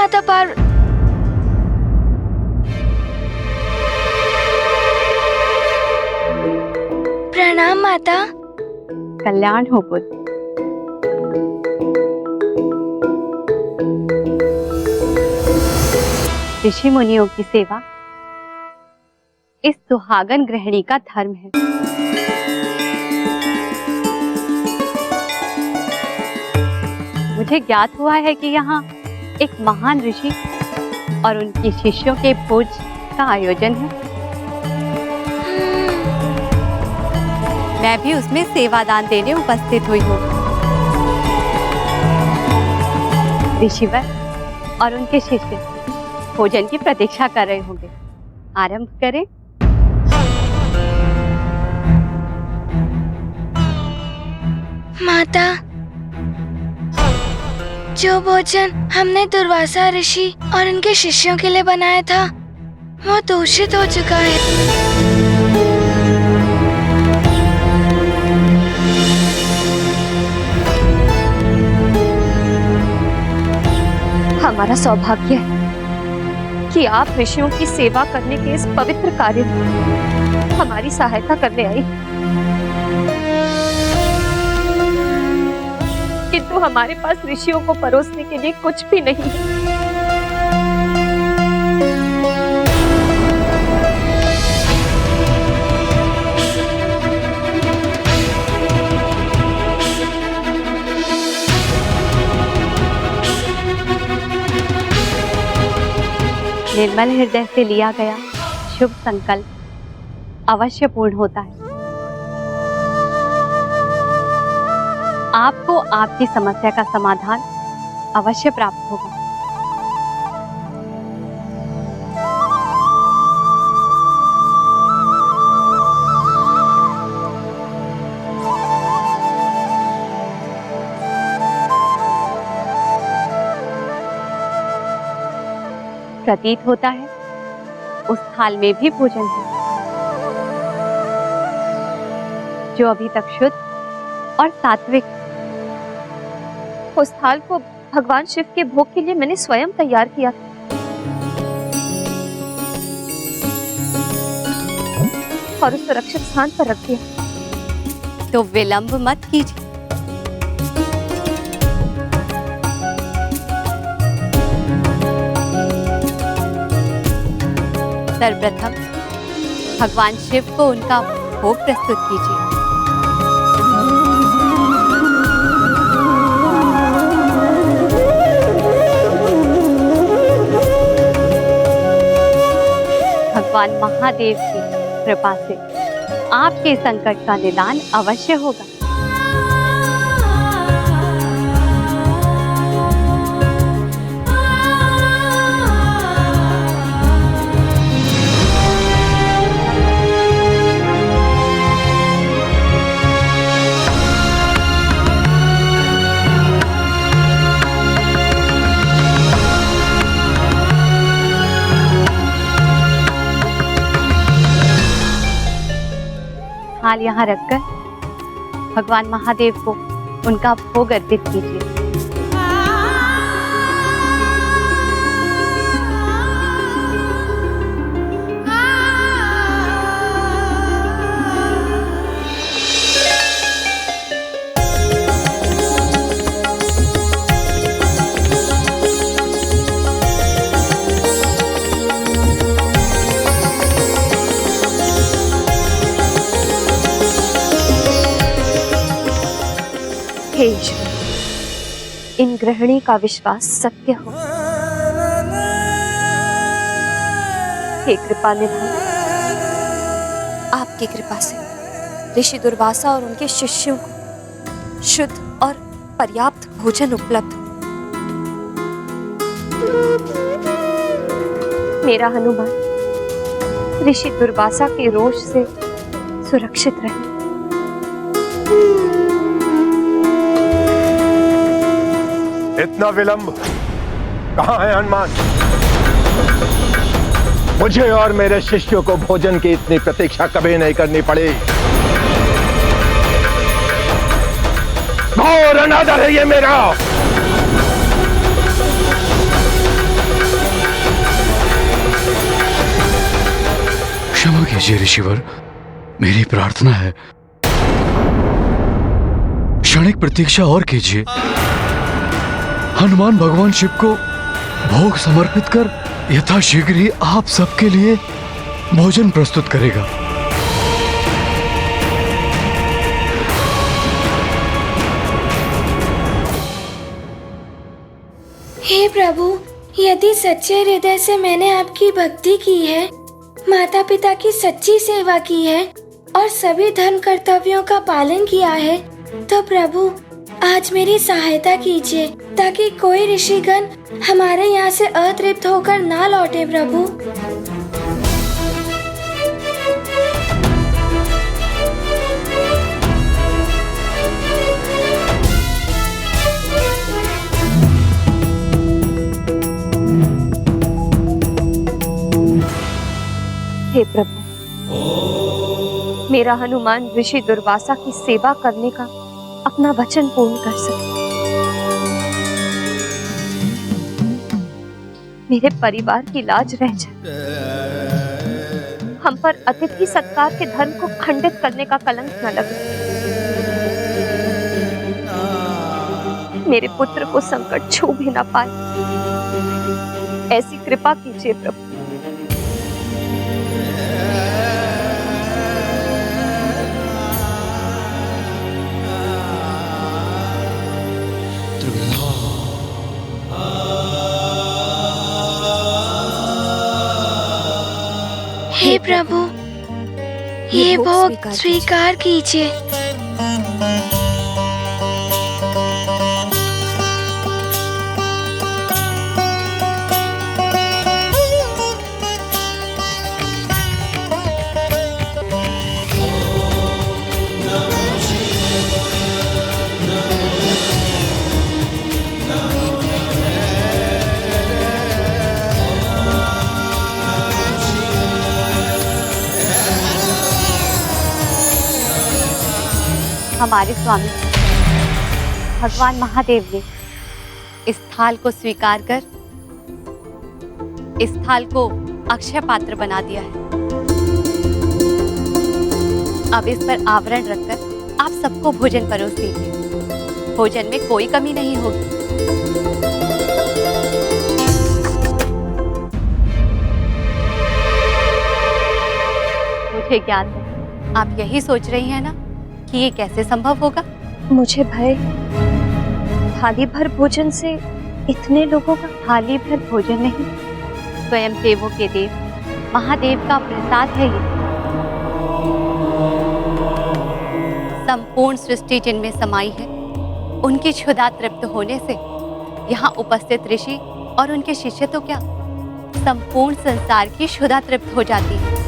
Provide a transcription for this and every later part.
माता प्रणाम माता। कल्याण हो पुत्र। ऋषि मुनियों की सेवा इस सुहागन गृहिणी का धर्म है। मुझे ज्ञात हुआ है कि यहाँ एक महान ऋषि और उनके शिष्यों के भोज का आयोजन है। मैं भी उसमें सेवादान देने उपस्थित हुई हूँ। ऋषिवर और उनके शिष्य भोजन की प्रतीक्षा कर रहे होंगे। आरंभ करें। माता, जो भोजन हमने दुर्वासा ऋषि और उनके शिष्यों के लिए बनाया था वो दूषित हो चुका है। हमारा सौभाग्य है कि आप ऋषियों की सेवा करने के इस पवित्र कार्य में हमारी सहायता करने आई, किंतु हमारे पास ऋषियों को परोसने के लिए कुछ भी नहीं है। निर्मल हृदय से लिया गया शुभ संकल्प अवश्य पूर्ण होता है। आपको आपकी समस्या का समाधान अवश्य प्राप्त होगा। प्रतीत होता है उस थाल में भी भोजन है जो अभी तक शुद्ध और सात्विक। उस थाल को भगवान शिव के भोग के लिए मैंने स्वयं तैयार किया था और उस सुरक्षित स्थान पर रख दिया। तो विलंब मत कीजिए। सर्वप्रथम भगवान शिव को उनका भोग प्रस्तुत कीजिए। भगवान महादेव की कृपा से आपके संकट का निदान अवश्य होगा। थाल यहाँ रखकर भगवान महादेव को उनका भोग अर्पित कीजिए। हे ईश्वर, इन गृहिणी का विश्वास सत्य हो। हे कृपा निधान, आपकी कृपा से ऋषि दुर्वासा और उनके शिष्यों को शुद्ध और पर्याप्त भोजन उपलब्ध हो। मेरा हनुमान ऋषि दुर्वासा के रोष से सुरक्षित रहे। इतना विलंब कहाँ है हनुमान? मुझे और मेरे शिष्यों को भोजन की इतनी प्रतीक्षा कभी नहीं करनी पड़ी। घोर अनादर है ये मेरा। क्षमा कीजिए ऋषिवर, मेरी प्रार्थना है, क्षणिक प्रतीक्षा और कीजिए। हनुमान भगवान शिव को भोग समर्पित कर यथाशीघ्र ही आप सबके लिए भोजन प्रस्तुत करेगा। हे प्रभु, यदि सच्चे हृदय से मैंने आपकी भक्ति की है, माता पिता की सच्ची सेवा की है और सभी धर्म कर्तव्यों का पालन किया है, तो प्रभु आज मेरी सहायता कीजिए ताकि कोई ऋषिगण हमारे यहाँ से अतृप्त होकर ना लौटे प्रभु। हे प्रभु, मेरा हनुमान ऋषि दुर्वासा की सेवा करने का अपना वचन पूर्ण कर सके। मेरे परिवार की लाज रह जाए, हम पर अतिथि सत्कार के धर्म को खंडित करने का कलंक न लगे। मेरे पुत्र को संकट छू भी न पाए, ऐसी कृपा कीजिए प्रभु। हे प्रभु, ये भोग स्वीकार कीजिए। हमारे स्वामी भगवान महादेव ने इस थाल को स्वीकार कर इस थाल को अक्षय पात्र बना दिया है। अब इस पर आवरण रखकर आप सबको भोजन परोस दीजिए। भोजन में कोई कमी नहीं होगी। मुझे ज्ञान है, आप यही सोच रही हैं ना कि ये कैसे संभव होगा? मुझे भय, थाली भर भोजन से इतने लोगों का। थाली भर भोजन नहीं, स्वयं देवों के देव महादेव का प्रसाद है ये। संपूर्ण सृष्टि जिनमें समाई है, उनकी क्षुधा तृप्त होने से यहाँ उपस्थित ऋषि और उनके शिष्य तो क्या, संपूर्ण संसार की क्षुधा तृप्त हो जाती है।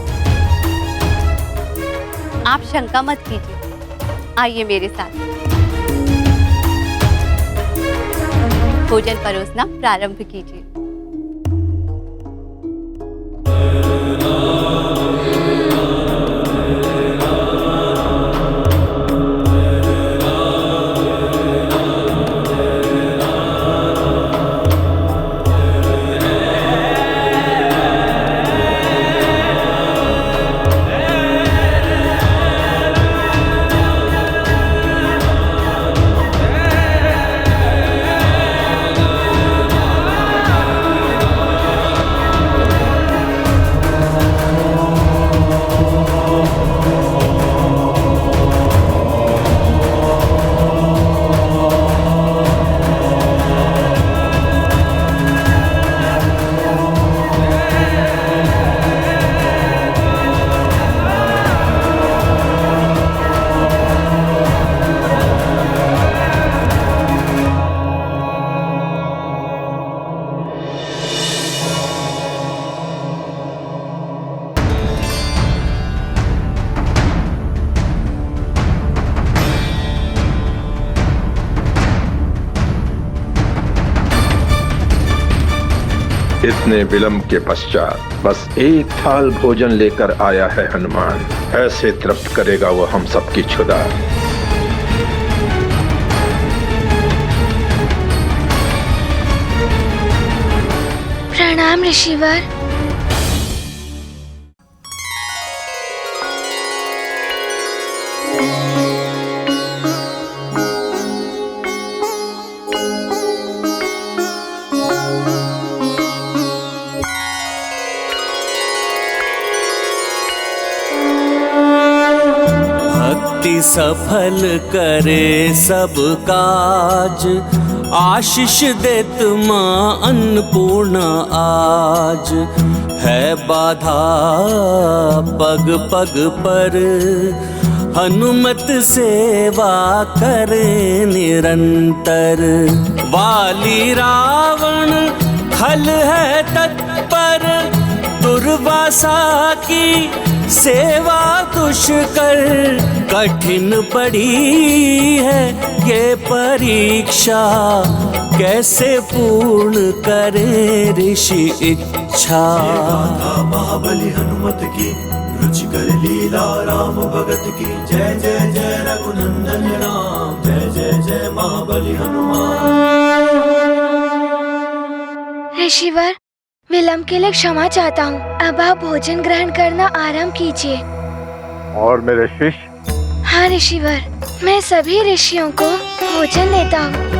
आप शंका मत कीजिए, आइए मेरे साथ। भोजन परोसना प्रारंभ कीजिए। इतने विलंब के पश्चात बस एक थाल भोजन लेकर आया है हनुमान। ऐसे तृप्त करेगा वो हम सबकी क्षुधा। प्रणाम ऋषिवर। अति सफल करे सब काज, आशीष देत माँ अन्नपूर्णा आज। है बाधा पग पग पर, हनुमत सेवा करे निरंतर। वाली रावण खल है तत्पर, दुर्वासा की सेवा दुष्कर। कठिन पड़ी है ये परीक्षा, कैसे पूर्ण करे ऋषि इच्छा। महाबली हनुमत की, रुचिकर लीला राम भगत की। जय जय जय रघुनंदन राम, जय जय जय महाबली हनुमान। ऋषिवर, विलंब के लिए क्षमा चाहता हूँ। अब आप भोजन ग्रहण करना आरंभ कीजिए। और मेरे शिष्य? हाँ ऋषिवर, मैं सभी ऋषियों को भोजन देता हूँ।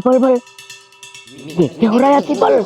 बल बल, ये क्या हो रहा है अति बल?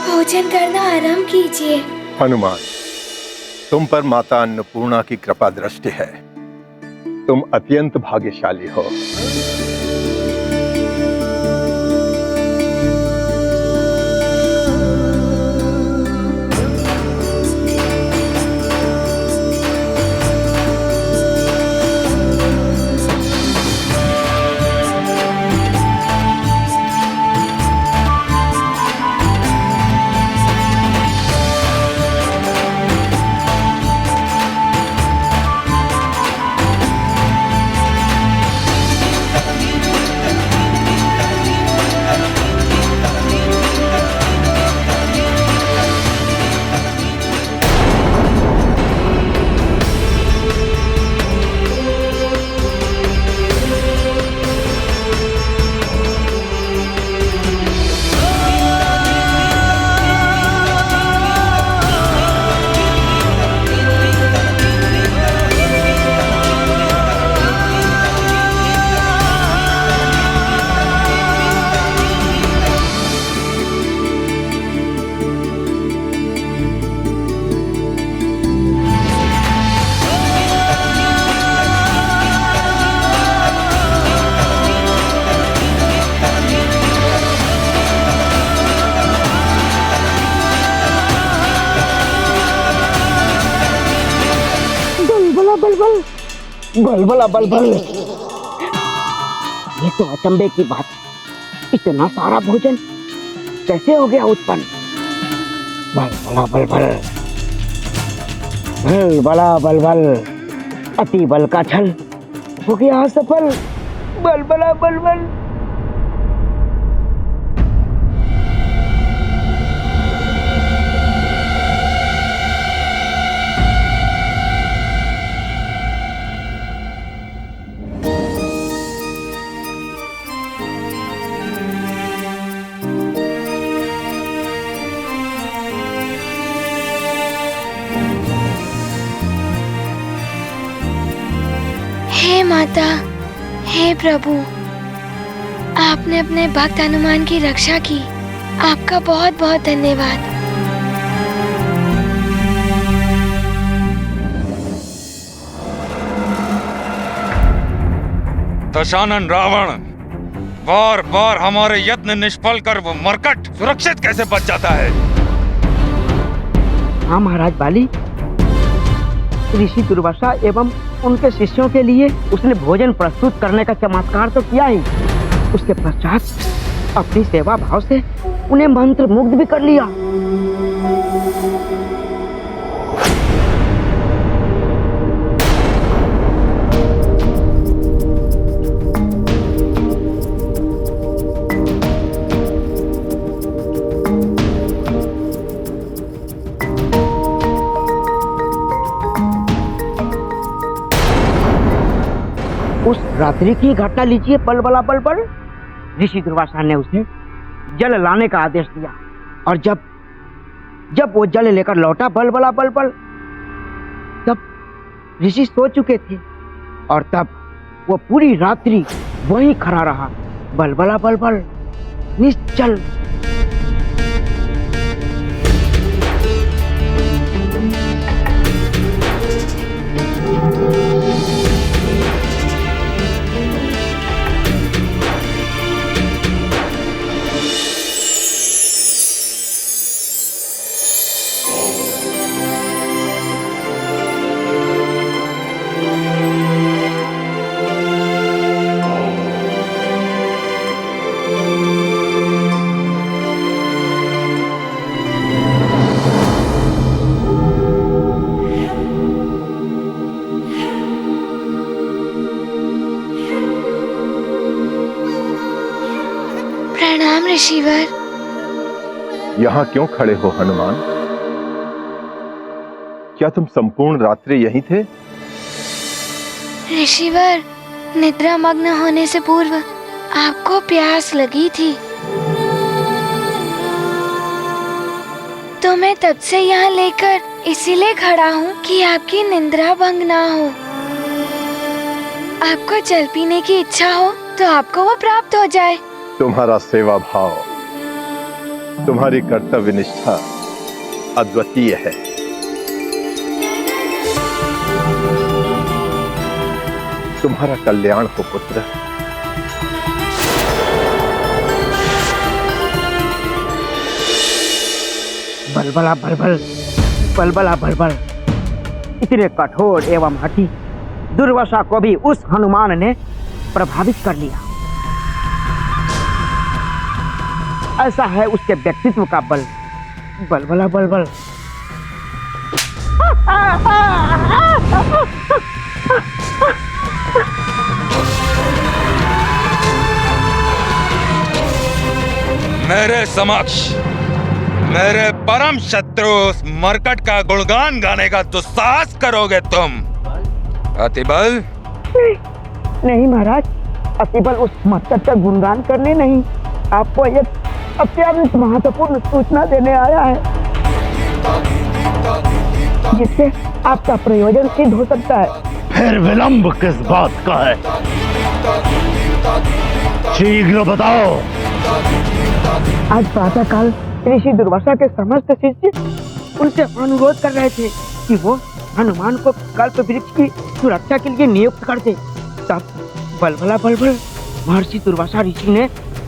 भोजन करना आरंभ कीजिए। हनुमान, तुम पर माता अन्नपूर्णा की कृपा दृष्टि है। तुम अत्यंत भाग्यशाली हो। बलबला बलबल, ये तो अचंभे की बात। इतना सारा भोजन कैसे हो गया उत्पन्न? बलबला बलबल, बलबला बलबल, अति बल का छल हो गया असफल। बलबला बलबल। पिता, हे प्रभु, आपने अपने भक्त हनुमान की रक्षा की। आपका बहुत बहुत धन्यवाद। दशानन रावण, बार बार हमारे यत्न निष्फल कर वो मरकट सुरक्षित कैसे बच जाता है? हाँ महाराज बाली, ऋषि दुर्वासा एवं उनके शिष्यों के लिए उसने भोजन प्रस्तुत करने का चमत्कार तो किया ही, उसके पश्चात अपनी सेवा भाव से उन्हें मंत्र मुग्ध भी कर लिया। उस रात्रि की घटना लीजिए। बलबला बलबल, ऋषि दुर्वासा ने उसे जल लाने का आदेश दिया और जब वो जल लेकर लौटा बलबला बलबल, तब ऋषि सो चुके थे और तब वो पूरी रात्रि वहीं खड़ा रहा, बलबला बलबल, निश्चल। प्रणाम ऋषिवर। यहाँ क्यों खड़े हो हनुमान? क्या तुम संपूर्ण रात्रि यहीं थे? ऋषिवर, निद्रा मग्न होने से पूर्व आपको प्यास लगी थी, तो मैं तब से यहाँ लेकर इसीलिए खड़ा हूँ कि आपकी निद्रा भंग ना हो। आपको जल पीने की इच्छा हो तो आपको वो प्राप्त हो जाए। तुम्हारा सेवा भाव, तुम्हारी कर्तव्य निष्ठा अद्वितीय है। तुम्हारा कल्याण हो पुत्र। बलबला बलबल, बलबला बलबल, इतने कठोर एवं हठी दुर्वासा को भी उस हनुमान ने प्रभावित कर लिया। ऐसा है उसके व्यक्तित्व का बल, बलबला बलबल। मेरे समक्ष मेरे परम शत्रु उस मरकट का गुणगान गाने का दुस्साहस करोगे तुम? अतिबल? नहीं महाराज, अतिबल उस मरकट का गुणगान करने नहीं, आपको एक अत्यंत महत्वपूर्ण सूचना देने आया है, जिससे आपका प्रयोजन सिद्ध हो सकता है। फिर विलंब किस बात का है? शीघ्र बताओ। आज प्रातःकाल ऋषि दुर्वासा के समस्त शिष्य उनसे अनुरोध कर रहे थे कि वो हनुमान को कल्प वृक्ष की सुरक्षा के लिए नियुक्त कर दे। तब बलबला बलबल, महर्षि दुर्वासा ऋषि ने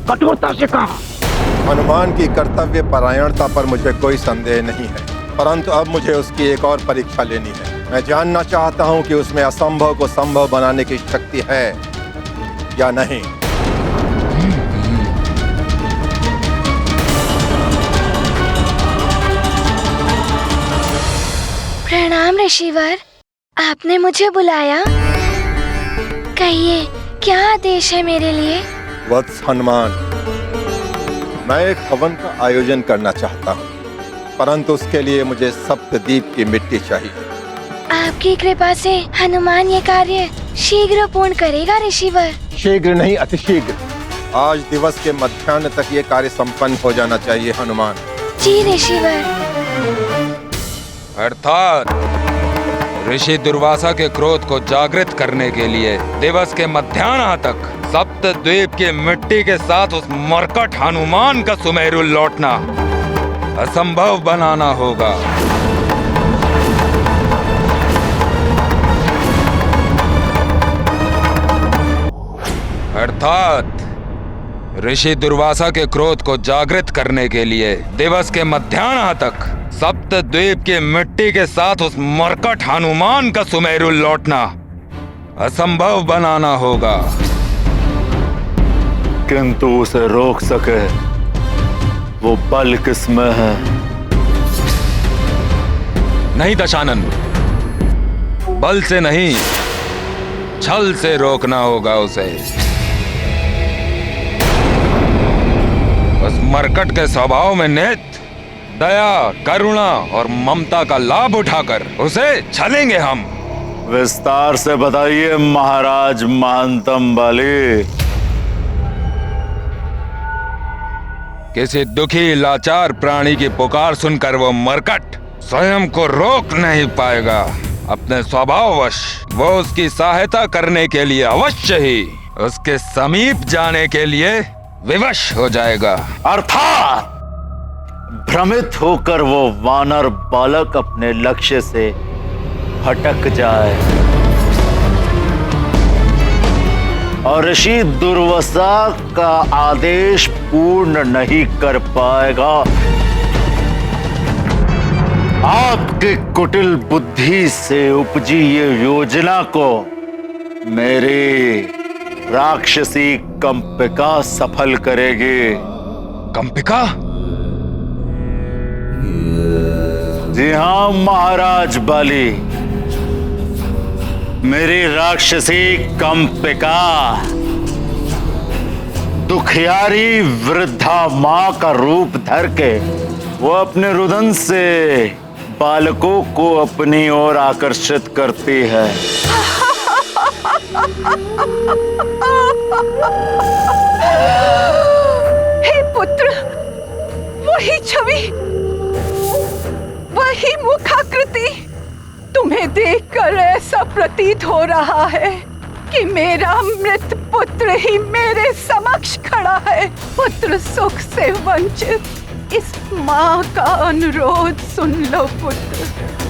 कठोरता से कहा, हनुमान की कर्तव्य परायणता पर मुझे कोई संदेह नहीं है, परंतु अब मुझे उसकी एक और परीक्षा लेनी है। मैं जानना चाहता हूँ कि उसमें असंभव को संभव बनाने की शक्ति है या नहीं। प्रणाम ऋषिवर, आपने मुझे बुलाया, कहिए क्या आदेश है मेरे लिए? वत्स हनुमान, मैं एक हवन का आयोजन करना चाहता हूँ, परंतु उसके लिए मुझे सप्तद्वीप की मिट्टी चाहिए। आपकी कृपा से हनुमान ये कार्य शीघ्र पूर्ण करेगा ऋषिवर। शीघ्र नहीं, अतिशीघ्र। आज दिवस के मध्याह्न तक ये कार्य संपन्न हो जाना चाहिए हनुमान। जी ऋषिवर। अर्थात ऋषि दुर्वासा के क्रोध को जागृत करने के लिए दिवस के मध्याह्न तक सप्तद्वीप की मिट्टी के साथ उस मरकट हनुमान का सुमेरु लौटना असंभव बनाना होगा। अर्थात ऋषि दुर्वासा के क्रोध को जागृत करने के लिए दिवस के मध्याह्न तक सप्तद्वीप की मिट्टी के साथ उस मरकट हनुमान का सुमेरु लौटना असंभव बनाना होगा। किंतु उसे रोक सके वो बल किसमें है? नहीं दशानन, बल से नहीं, छल से रोकना होगा उसे। उस मरकट के स्वभाव में निहित दया, करुणा और ममता का लाभ उठाकर उसे छलेंगे हम। विस्तार से बताइए महाराज महानतम बाली। किसी दुखी लाचार प्राणी की पुकार सुनकर वो मरकट स्वयं को रोक नहीं पाएगा। अपने स्वभाववश वो उसकी सहायता करने के लिए अवश्य ही उसके समीप जाने के लिए विवश हो जाएगा। अर्थात भ्रमित होकर वो वानर बालक अपने लक्ष्य से भटक जाए और ऋषि दुर्वासा का आदेश पूर्ण नहीं कर पाएगा। आपकी कुटिल बुद्धि से उपजी ये योजना को मेरी राक्षसी कंपिका सफल करेगी। कंपिका? जी हाँ महाराज बाली, मेरी राक्षसी कंपिका दुखियारी वृद्धा मां का रूप धर के वो अपने रुदन से बालकों को अपनी ओर आकर्षित करती है। हे पुत्र, वही छवि, वही मुखाकृति। तुम्हें देखकर ऐसा प्रतीत हो रहा है कि मेरा मृत पुत्र ही मेरे समक्ष खड़ा है। पुत्र सुख से वंचित इस माँ का अनुरोध सुन लो पुत्र।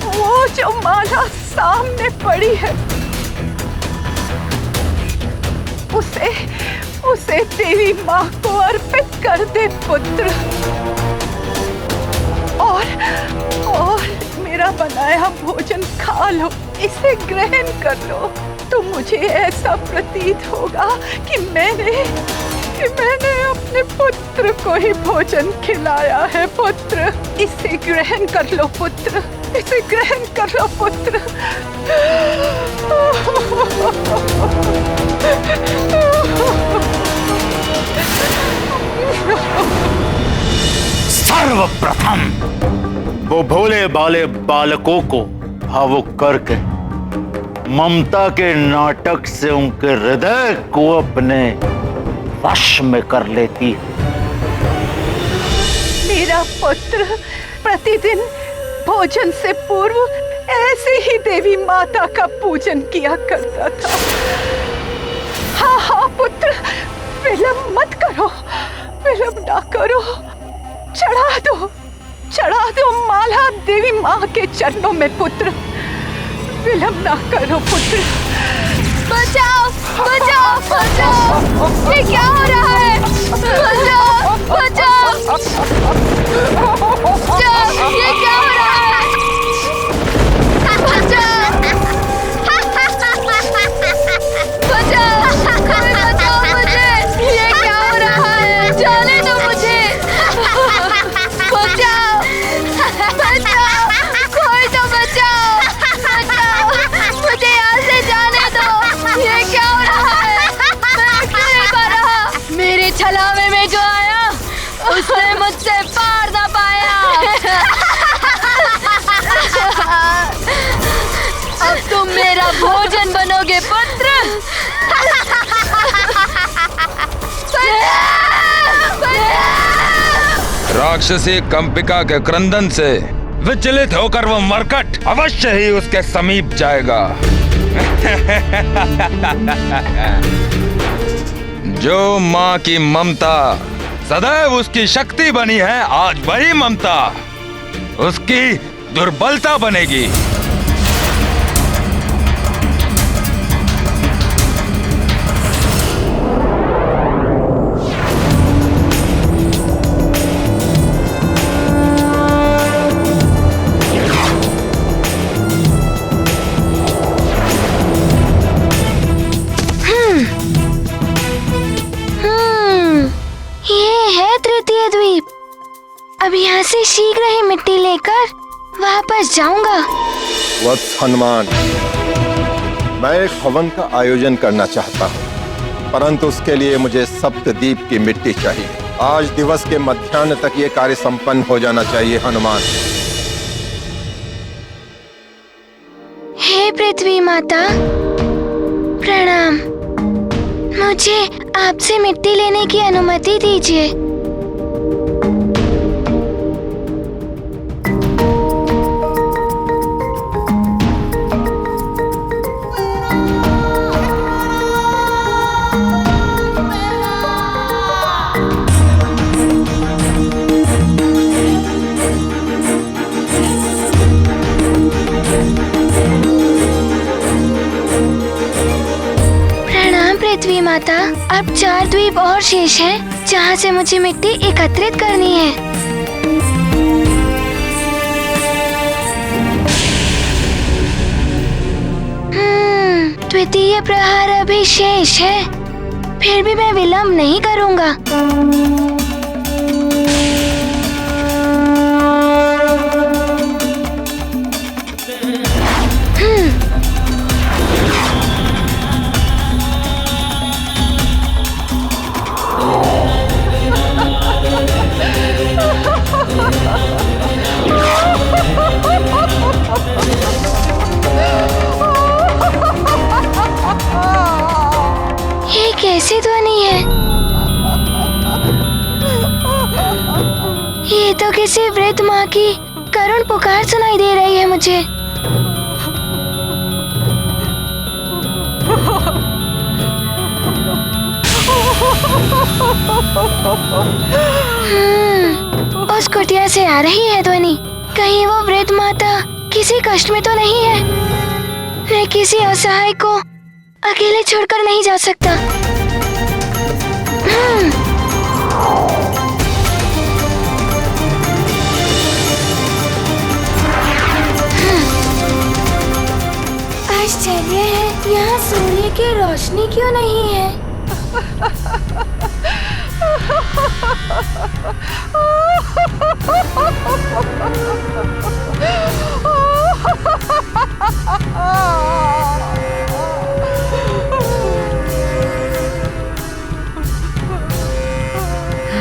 वो जो माला सामने पड़ी है उसे देवी माँ को अर्पित कर दे पुत्र, और मेरा बनाया भोजन खा लो, इसे ग्रहण कर लो। तो मुझे ऐसा प्रतीत होगा कि मैंने अपने पुत्र को ही भोजन खिलाया है पुत्र। इसे ग्रहण कर लो पुत्र, इसे ग्रहण कर लो पुत्र। सर्वप्रथम वो भोले भाले बालकों को भावुक करके ममता के नाटक से उनके हृदय को अपने वश में कर लेती है। मेरा पुत्र प्रतिदिन भोजन से पूर्व ऐसे ही देवी माता का पूजन किया करता था। हाँ हाँ पुत्र, विलंब मत करो, विलंब ना करो। चढ़ा दो माला देवी माँ के चरणों में पुत्र। विलंब ना करो पुत्र। बचाओ बचाओ बचाओ, ये क्या हो रहा है? बचाओ बचाओ, ये क्या हो रहा है? बचाओ बचाओ मुझे, ये क्या हो रहा है? जाने दो मुझे। बचाओ बचाओ, कोई तो बचाओ, मुझे यहाँ से जाने दो। ये क्या हो रहा है? मैं क्यों नहीं पा रहा? मेरे छलावे में जो आया उसने मुझसे पार ना पाया। अब तुम मेरा भोजन बनोगे पुत्र। राक्षसी कंपिका के क्रंदन से विचलित होकर वो मरकट अवश्य ही उसके समीप जाएगा। जो माँ की ममता सदैव उसकी शक्ति बनी है, आज वही ममता उसकी दुर्बलता बनेगी। तृतीय द्वीप। अब यहाँ से शीघ्र ही मिट्टी लेकर वापस जाऊंगा। वत्स हनुमान, मैं एक हवन का आयोजन करना चाहता हूँ, परंतु उसके लिए मुझे सप्तद्वीप की मिट्टी चाहिए। आज दिवस के मध्याह्न तक ये कार्य संपन्न हो जाना चाहिए हनुमान। हे पृथ्वी माता, प्रणाम। मुझे आपसे मिट्टी लेने की अनुमति दीजिए। पृथ्वी माता, अब 4 द्वीप और शेष हैं, जहाँ से मुझे मिट्टी एकत्रित करनी है। द्वितीय प्रहार अभी शेष है, फिर भी मैं विलंब नहीं करूँगा। ये कैसी ध्वनि है? ये तो किसी वृद्ध माँ की करुण पुकार सुनाई दे रही है मुझे। उस कुटिया से आ रही है ध्वनि। कहीं वो वृद्ध माता किसी कष्ट में तो नहीं है? मैं किसी असहाय को अकेले छोड़कर नहीं जा सकता। आश्चर्य है, यहाँ सूर्य की रोशनी क्यों नहीं है?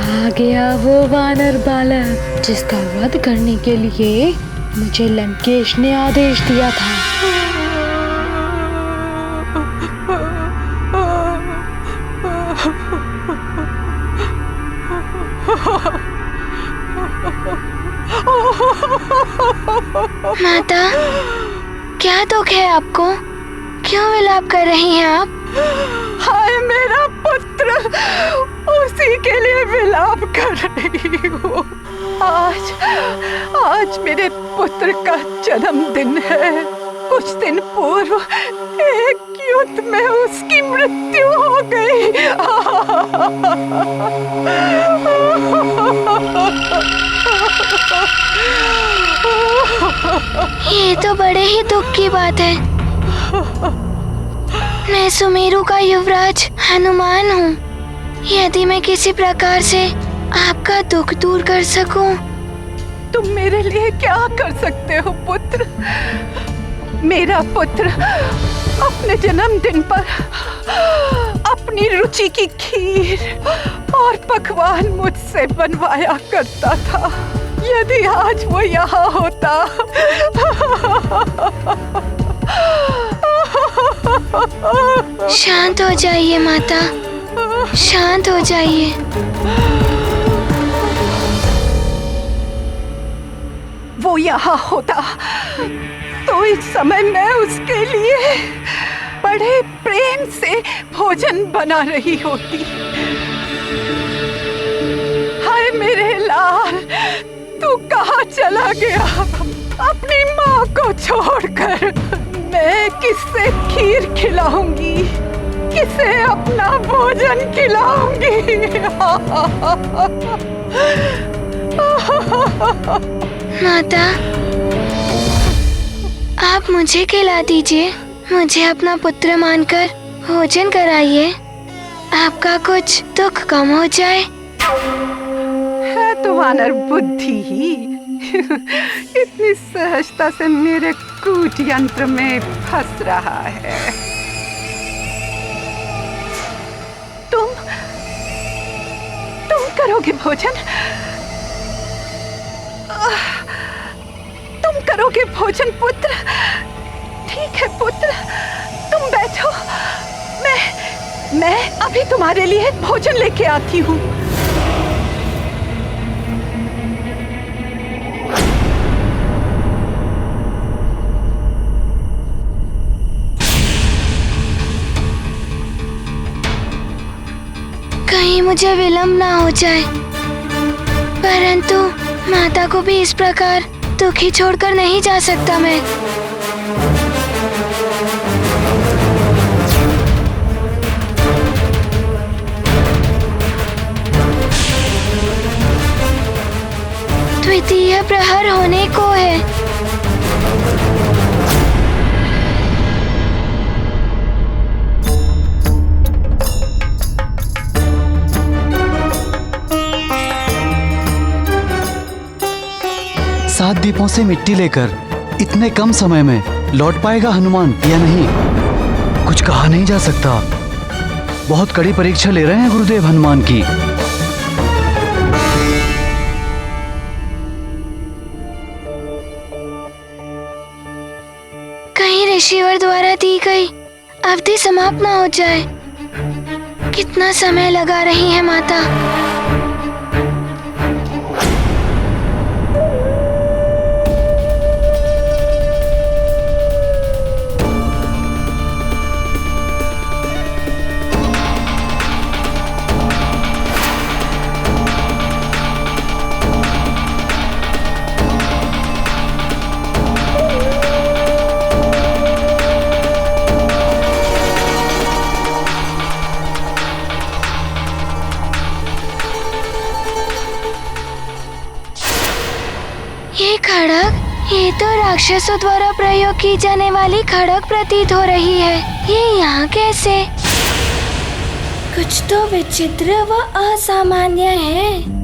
आ गया वो वानर बालक जिसका वध करने के लिए मुझे लंकेश ने आदेश दिया था। माता, क्या दुख है आपको? क्यों विलाप कर रही हैं आप? हाय मेरा पुत्र, उसी के लिए विलाप कर रही हूँ। आज मेरे पुत्र का जन्मदिन है। कुछ दिन पूर्व एक युद्ध में उसकी मृत्यु हो गई। ये तो बड़े ही दुख की बात है। मैं सुमेरु का युवराज हनुमान हूँ। यदि मैं किसी प्रकार से आपका दुख दूर कर सकूं। तुम मेरे लिए क्या कर सकते हो पुत्र? मेरा पुत्र अपने जन्मदिन पर अपनी रुचि की खीर और पकवान मुझसे बनवाया करता था। यदि आज वो यहाँ होता। शांत हो जाइए माता, शांत हो जाइए। वो यहाँ होता तो इस समय मैं उसके लिए बड़े प्रेम से भोजन बना रही होती। हाय मेरे लाल, तू कहाँ चला गया अपनी माँ को छोड़कर? मैं किससे खीर खिलाऊंगी, किसे अपना भोजन खिलाऊंगी? माता, आप मुझे खिला दीजिए, मुझे अपना पुत्र मानकर भोजन कराइए, आपका कुछ दुख कम हो जाए। है तो वानर बुद्धि ही इतनी सहजता से मेरे कूट यंत्र में फंस रहा है। तुम करोगे भोजन? तुम करोगे भोजन पुत्र? ठीक है पुत्र, तुम बैठो, मैं अभी तुम्हारे लिए भोजन लेके आती हूँ। कहीं मुझे विलंब ना हो जाए, परंतु माता को भी इस प्रकार दुखी छोड़कर नहीं जा सकता मैं। द्वितीय प्रहर होने को है। सात दीपों से मिट्टी लेकर इतने कम समय में लौट पाएगा हनुमान या नहीं, कुछ कहा नहीं जा सकता। बहुत कड़ी परीक्षा ले रहे हैं गुरुदेव हनुमान की। कहीं ऋषिवर द्वारा दी गई अवधि समाप्त ना हो जाए। कितना समय लगा रही है माता। ये खड़ग, ये तो राक्षसों द्वारा प्रयोग की जाने वाली खड़ग प्रतीत हो रही है। ये यहाँ कैसे? कुछ तो विचित्र व असामान्य है।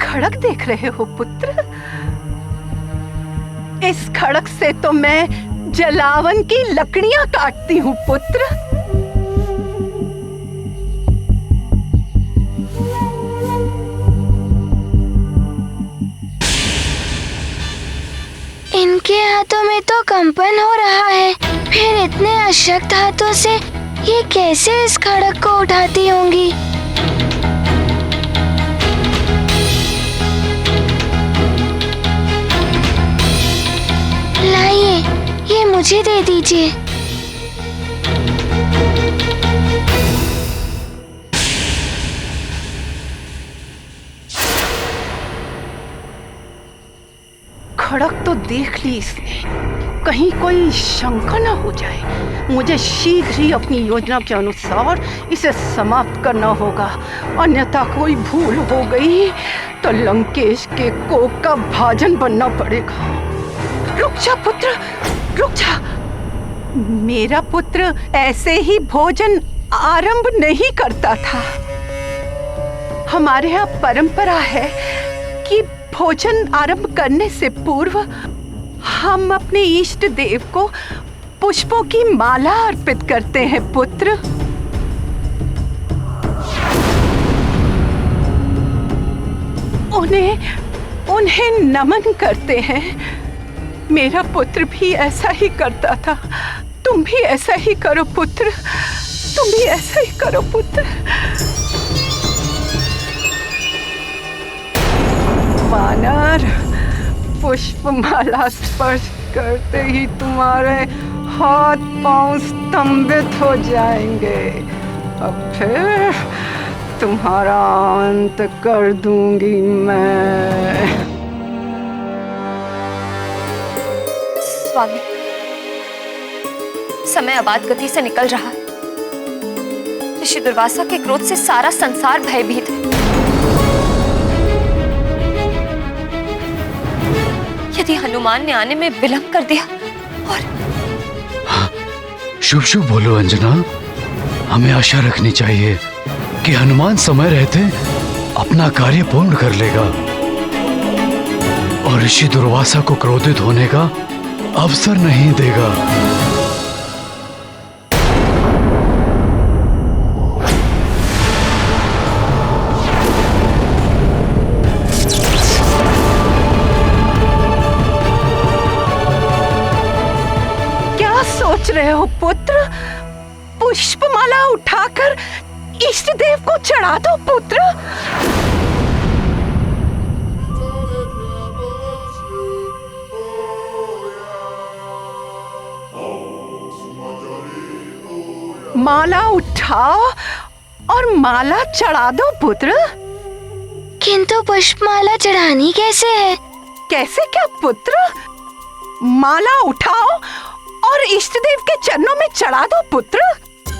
खड़ग देख रहे हो पुत्र? इस खड़ग से तो मैं जलावन की लकड़ियां काटती हूँ पुत्र। इनके हाथों में तो कंपन हो रहा है, फिर इतने अशक्त हाथों से ये कैसे इस खड़ग को उठाती होंगी? लाइए, ये मुझे दे दीजिए। खड़ग तो देख ली इसने, कहीं कोई शंका न हो जाए। मुझे शीघ्र ही अपनी योजना के अनुसार इसे समाप्त करना होगा, अन्यथा कोई भूल हो गई तो लंकेश के कोप का भाजन बनना पड़ेगा। रुक जा पुत्र, रुक जा। मेरा पुत्र ऐसे ही भोजन आरंभ नहीं करता था। हमारे यहाँ परंपरा है कि भोजन आरंभ करने से पूर्व हम अपने इष्ट देव को पुष्पों की माला अर्पित करते हैं पुत्र। उन्हें नमन करते हैं। मेरा पुत्र भी ऐसा ही करता था। तुम भी ऐसा ही करो पुत्र, तुम भी ऐसा ही करो पुत्र। वानर, पुष्पमाला स्पर्श करते ही तुम्हारे हाथ पांव स्तंभित हो जाएंगे। अब फिर तुम्हारा अंत कर दूंगी मैं। स्वामी, समय अबाध गति से निकल रहा है। ऋषि दुर्वासा के क्रोध से सारा संसार भयभीत है। यदि हनुमान ने आने में विलंब कर दिया और शुभ शुभ बोलो अंजना। हमें आशा रखनी चाहिए कि हनुमान समय रहते अपना कार्य पूर्ण कर लेगा और ऋषि दुर्वासा को क्रोधित होने का अवसर नहीं देगा। क्या सोच रहे हो पुत्र? पुष्पमाला उठाकर इष्ट देव को चढ़ा दो पुत्र। माला उठाओ और माला चढ़ा दो पुत्र। किंतु पुष्पमाला चढ़ानी कैसे है? कैसे क्या पुत्र? माला उठाओ और इष्ट देव के चरणों में चढ़ा दो पुत्र।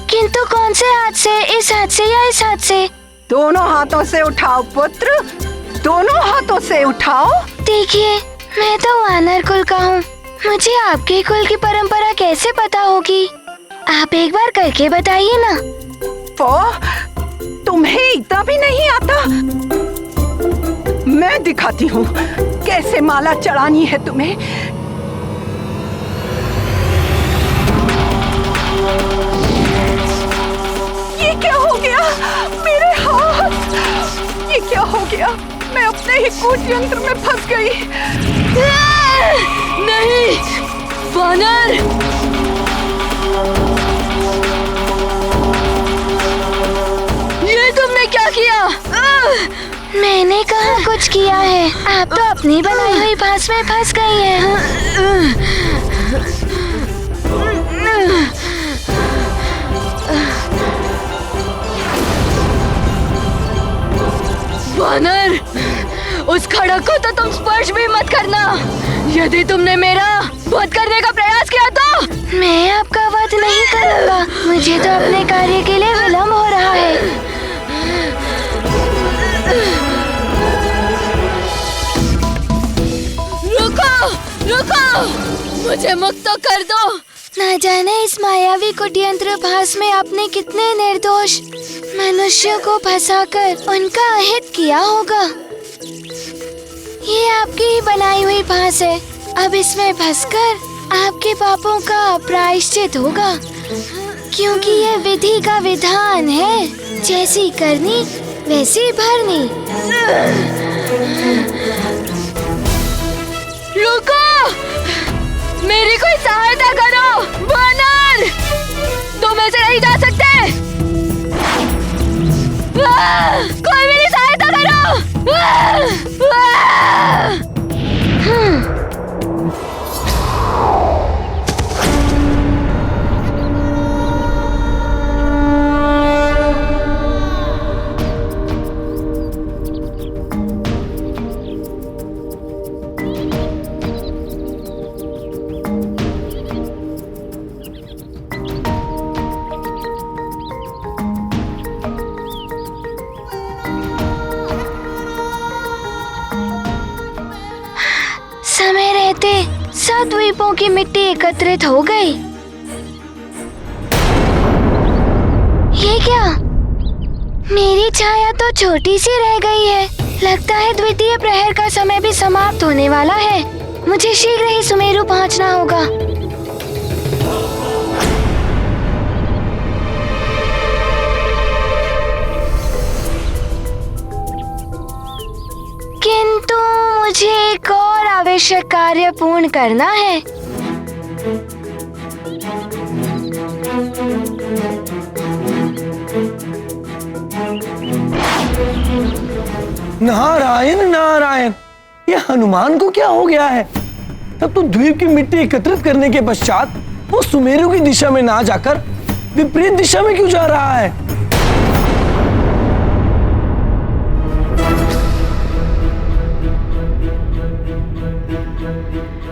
किंतु कौन से हाथ से? इस हाथ से या इस हाथ से? दोनों हाथों से उठाओ पुत्र, दोनों हाथों से उठाओ। देखिए, मैं तो वानर कुल का हूँ, मुझे आपके कुल की परंपरा कैसे पता होगी? आप एक बार करके बताइए ना। तुम्हें इतना भी नहीं आता? मैं दिखाती हूँ कैसे माला चढ़ानी है तुम्हें। ये क्या हो गया? मेरे हाथ! ये क्या हो गया? मैं अपने ही कूट यंत्र में फंस गई। नहीं वानर, ये तुमने क्या किया? मैंने कहा कुछ किया है, आप तो अपनी बनाई हुई फांस में फंस गई हैं। वानर, उस खड़क को तो तुम स्पर्श भी मत करना। यदि तुमने मेरा वध करने का प्रयास किया तो मैं आपका वध नहीं करूंगा। मुझे तो अपने कार्य के लिए विलंब हो रहा है। रुको, रुको, मुझे मुक्त तो कर दो। न जाने इस मायावी कुटयंत्र भास में आपने कितने निर्दोष मनुष्यों को फंसाकर उनका अहित किया होगा। ये आपकी ही बनाई हुई फांस है। अब इसमें फंसकर आपके पापों का प्रायश्चित होगा, क्योंकि ये विधि का विधान है। जैसी करनी वैसी भरनी। रुको, मेरी कोई सहायता करो। वानर, तुम ऐसे नहीं जा सकते। कोई मेरी सहायता करो। समय रहते 7 द्वीपों की मिट्टी एकत्रित हो गई। ये क्या? मेरी छाया तो छोटी सी रह गई है। लगता है द्वितीय प्रहर का समय भी समाप्त होने वाला है। मुझे शीघ्र ही सुमेरु पहुंचना होगा। किंतु मुझे एक और आवश्यक कार्य पूर्ण करना है। नारायण नारायण, ये हनुमान को क्या हो गया है? तब तो द्वीप की मिट्टी एकत्रित करने के पश्चात वो सुमेरु की दिशा में ना जाकर विपरीत दिशा में क्यों जा रहा है?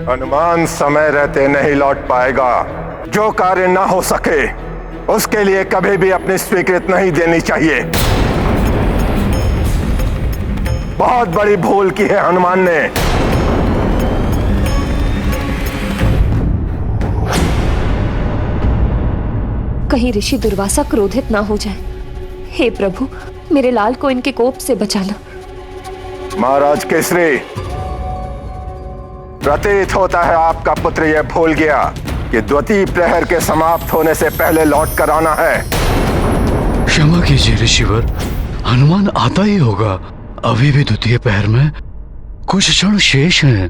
हनुमान समय रहते नहीं लौट पाएगा। जो कार्य ना हो सके उसके लिए कभी भी अपनी स्वीकृति नहीं देनी चाहिए। बहुत बड़ी भूल की है हनुमान ने। कहीं ऋषि दुर्वासा क्रोधित ना हो जाए। हे प्रभु, मेरे लाल को इनके कोप से बचाना। महाराज केसरी, प्रतीत होता है आपका पुत्र यह भूल गया कि द्वितीय प्रहर के समाप्त होने से पहले लौट कर आना है। क्षमा कीजिए ऋषिवर, हनुमान आता ही होगा। अभी भी द्वितीय प्रहर में कुछ क्षण शेष हैं।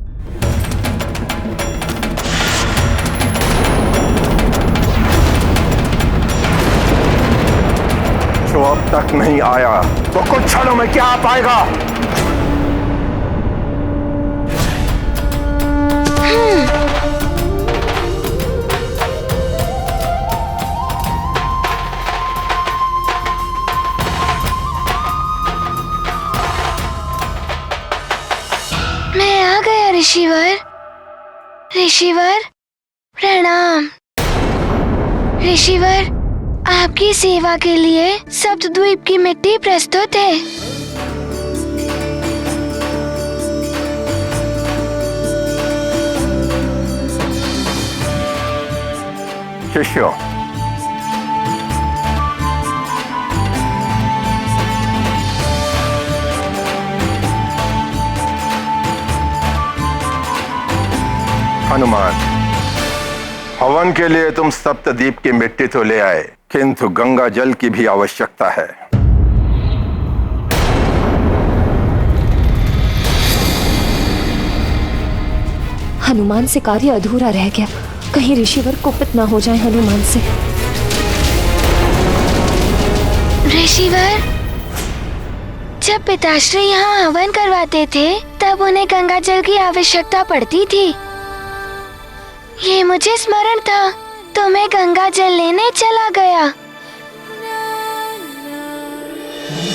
जो अब तक नहीं आया तो कुछ क्षणों में क्या आ पाएगा? मैं आ गया ऋषिवर। ऋषिवर प्रणाम। ऋषिवर, आपकी सेवा के लिए सप्तद्वीप की मिट्टी प्रस्तुत है। शिष्यों, हनुमान, हवन के लिए तुम सप्तद्वीप की मिट्टी तो ले आए, किंतु गंगा जल की भी आवश्यकता है। हनुमान से कार्य अधूरा रह गया। कहीं ऋषिवर कुपित ना हो जाए हनुमान से। ऋषिवर, जब पिताश्री यहाँ हवन करवाते थे तब उन्हें गंगा जल की आवश्यकता पड़ती थी। ये मुझे स्मरण था तो मैं गंगा जल लेने चला गया।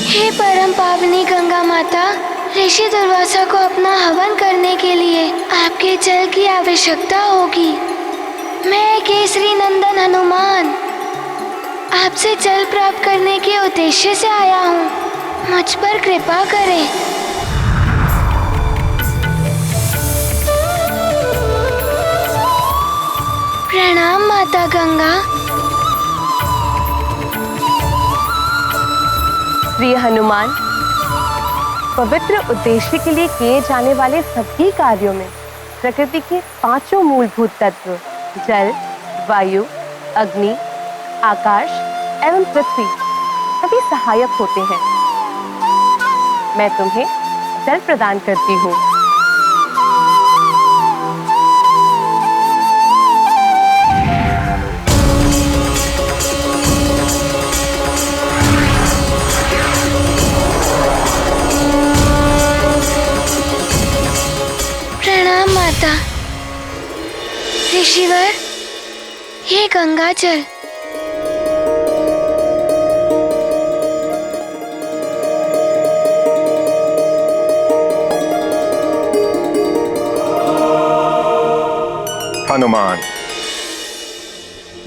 हे परम पावनी गंगा माता, ऋषि दुर्वासा को अपना हवन करने के लिए आपके जल की आवश्यकता होगी। मैं केसरी नंदन हनुमान आपसे जल प्राप्त करने के उद्देश्य से आया हूँ। मुझ पर कृपा करें। प्रणाम माता गंगा। प्रिय हनुमान, पवित्र उद्देश्य के लिए किए जाने वाले सभी कार्यों में प्रकृति के पांचों मूलभूत तत्व जल, वायु, अग्नि, आकाश एवं पृथ्वी सभी सहायक होते हैं। मैं तुम्हें जल प्रदान करती हूँ। प्रणाम माता। ऋषिवर, ये गंगा जल। हनुमान,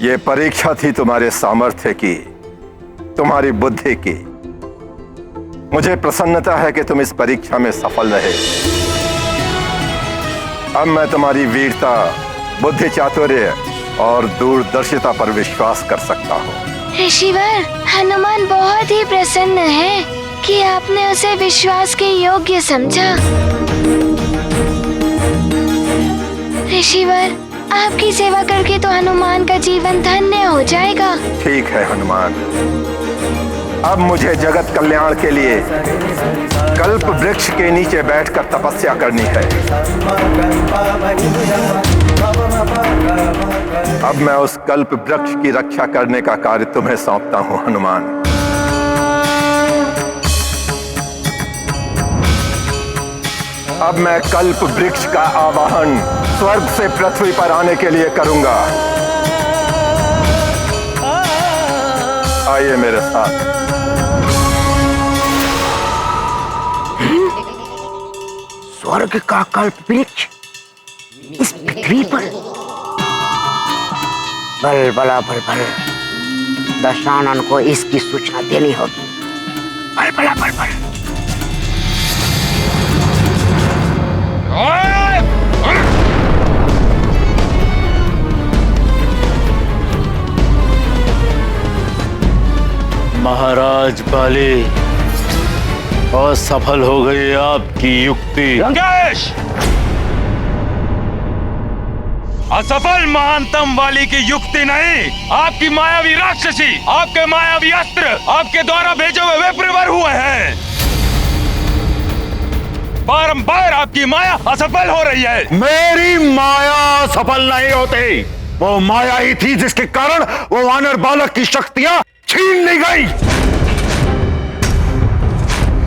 ये परीक्षा थी तुम्हारे सामर्थ्य की, तुम्हारी बुद्धि की। मुझे प्रसन्नता है कि तुम इस परीक्षा में सफल रहे। अब मैं तुम्हारी वीरता, बुद्धि चातुर्य और दूरदर्शिता पर विश्वास कर सकता हूँ। ऋषिवर, हनुमान बहुत ही प्रसन्न है कि आपने उसे विश्वास के योग्य समझा। ऋषिवर, आपकी सेवा करके तो हनुमान का जीवन धन्य हो जाएगा। ठीक है हनुमान, अब मुझे जगत कल्याण के लिए कल्प वृक्ष के नीचे बैठकर तपस्या करनी है। अब मैं उस कल्प वृक्ष की रक्षा करने का कार्य तुम्हें सौंपता हूं हनुमान। अब मैं कल्प वृक्ष का आवाहन स्वर्ग से पृथ्वी पर आने के लिए करूंगा। आइए मेरे साथ। स्वर्ग का कल्प वृक्ष इस पृथ्वी पर? बल बला बल बल, दशानन को इसकी सूचना देनी होगी। बल बला बल बल। महाराज बाली, असफल हो गई आपकी युक्ति। लंकेश! असफल महानतम वाली की युक्ति नहीं, आपकी मायावी राक्षसी, आपके मायावी अस्त्र आपके द्वारा भेजे हुए विप्रवर हुए हैं। बारंबार आपकी माया असफल हो रही है। मेरी माया सफल नहीं होती। वो माया ही थी जिसके कारण वो वानर बालक की शक्तियां छीन ली गई।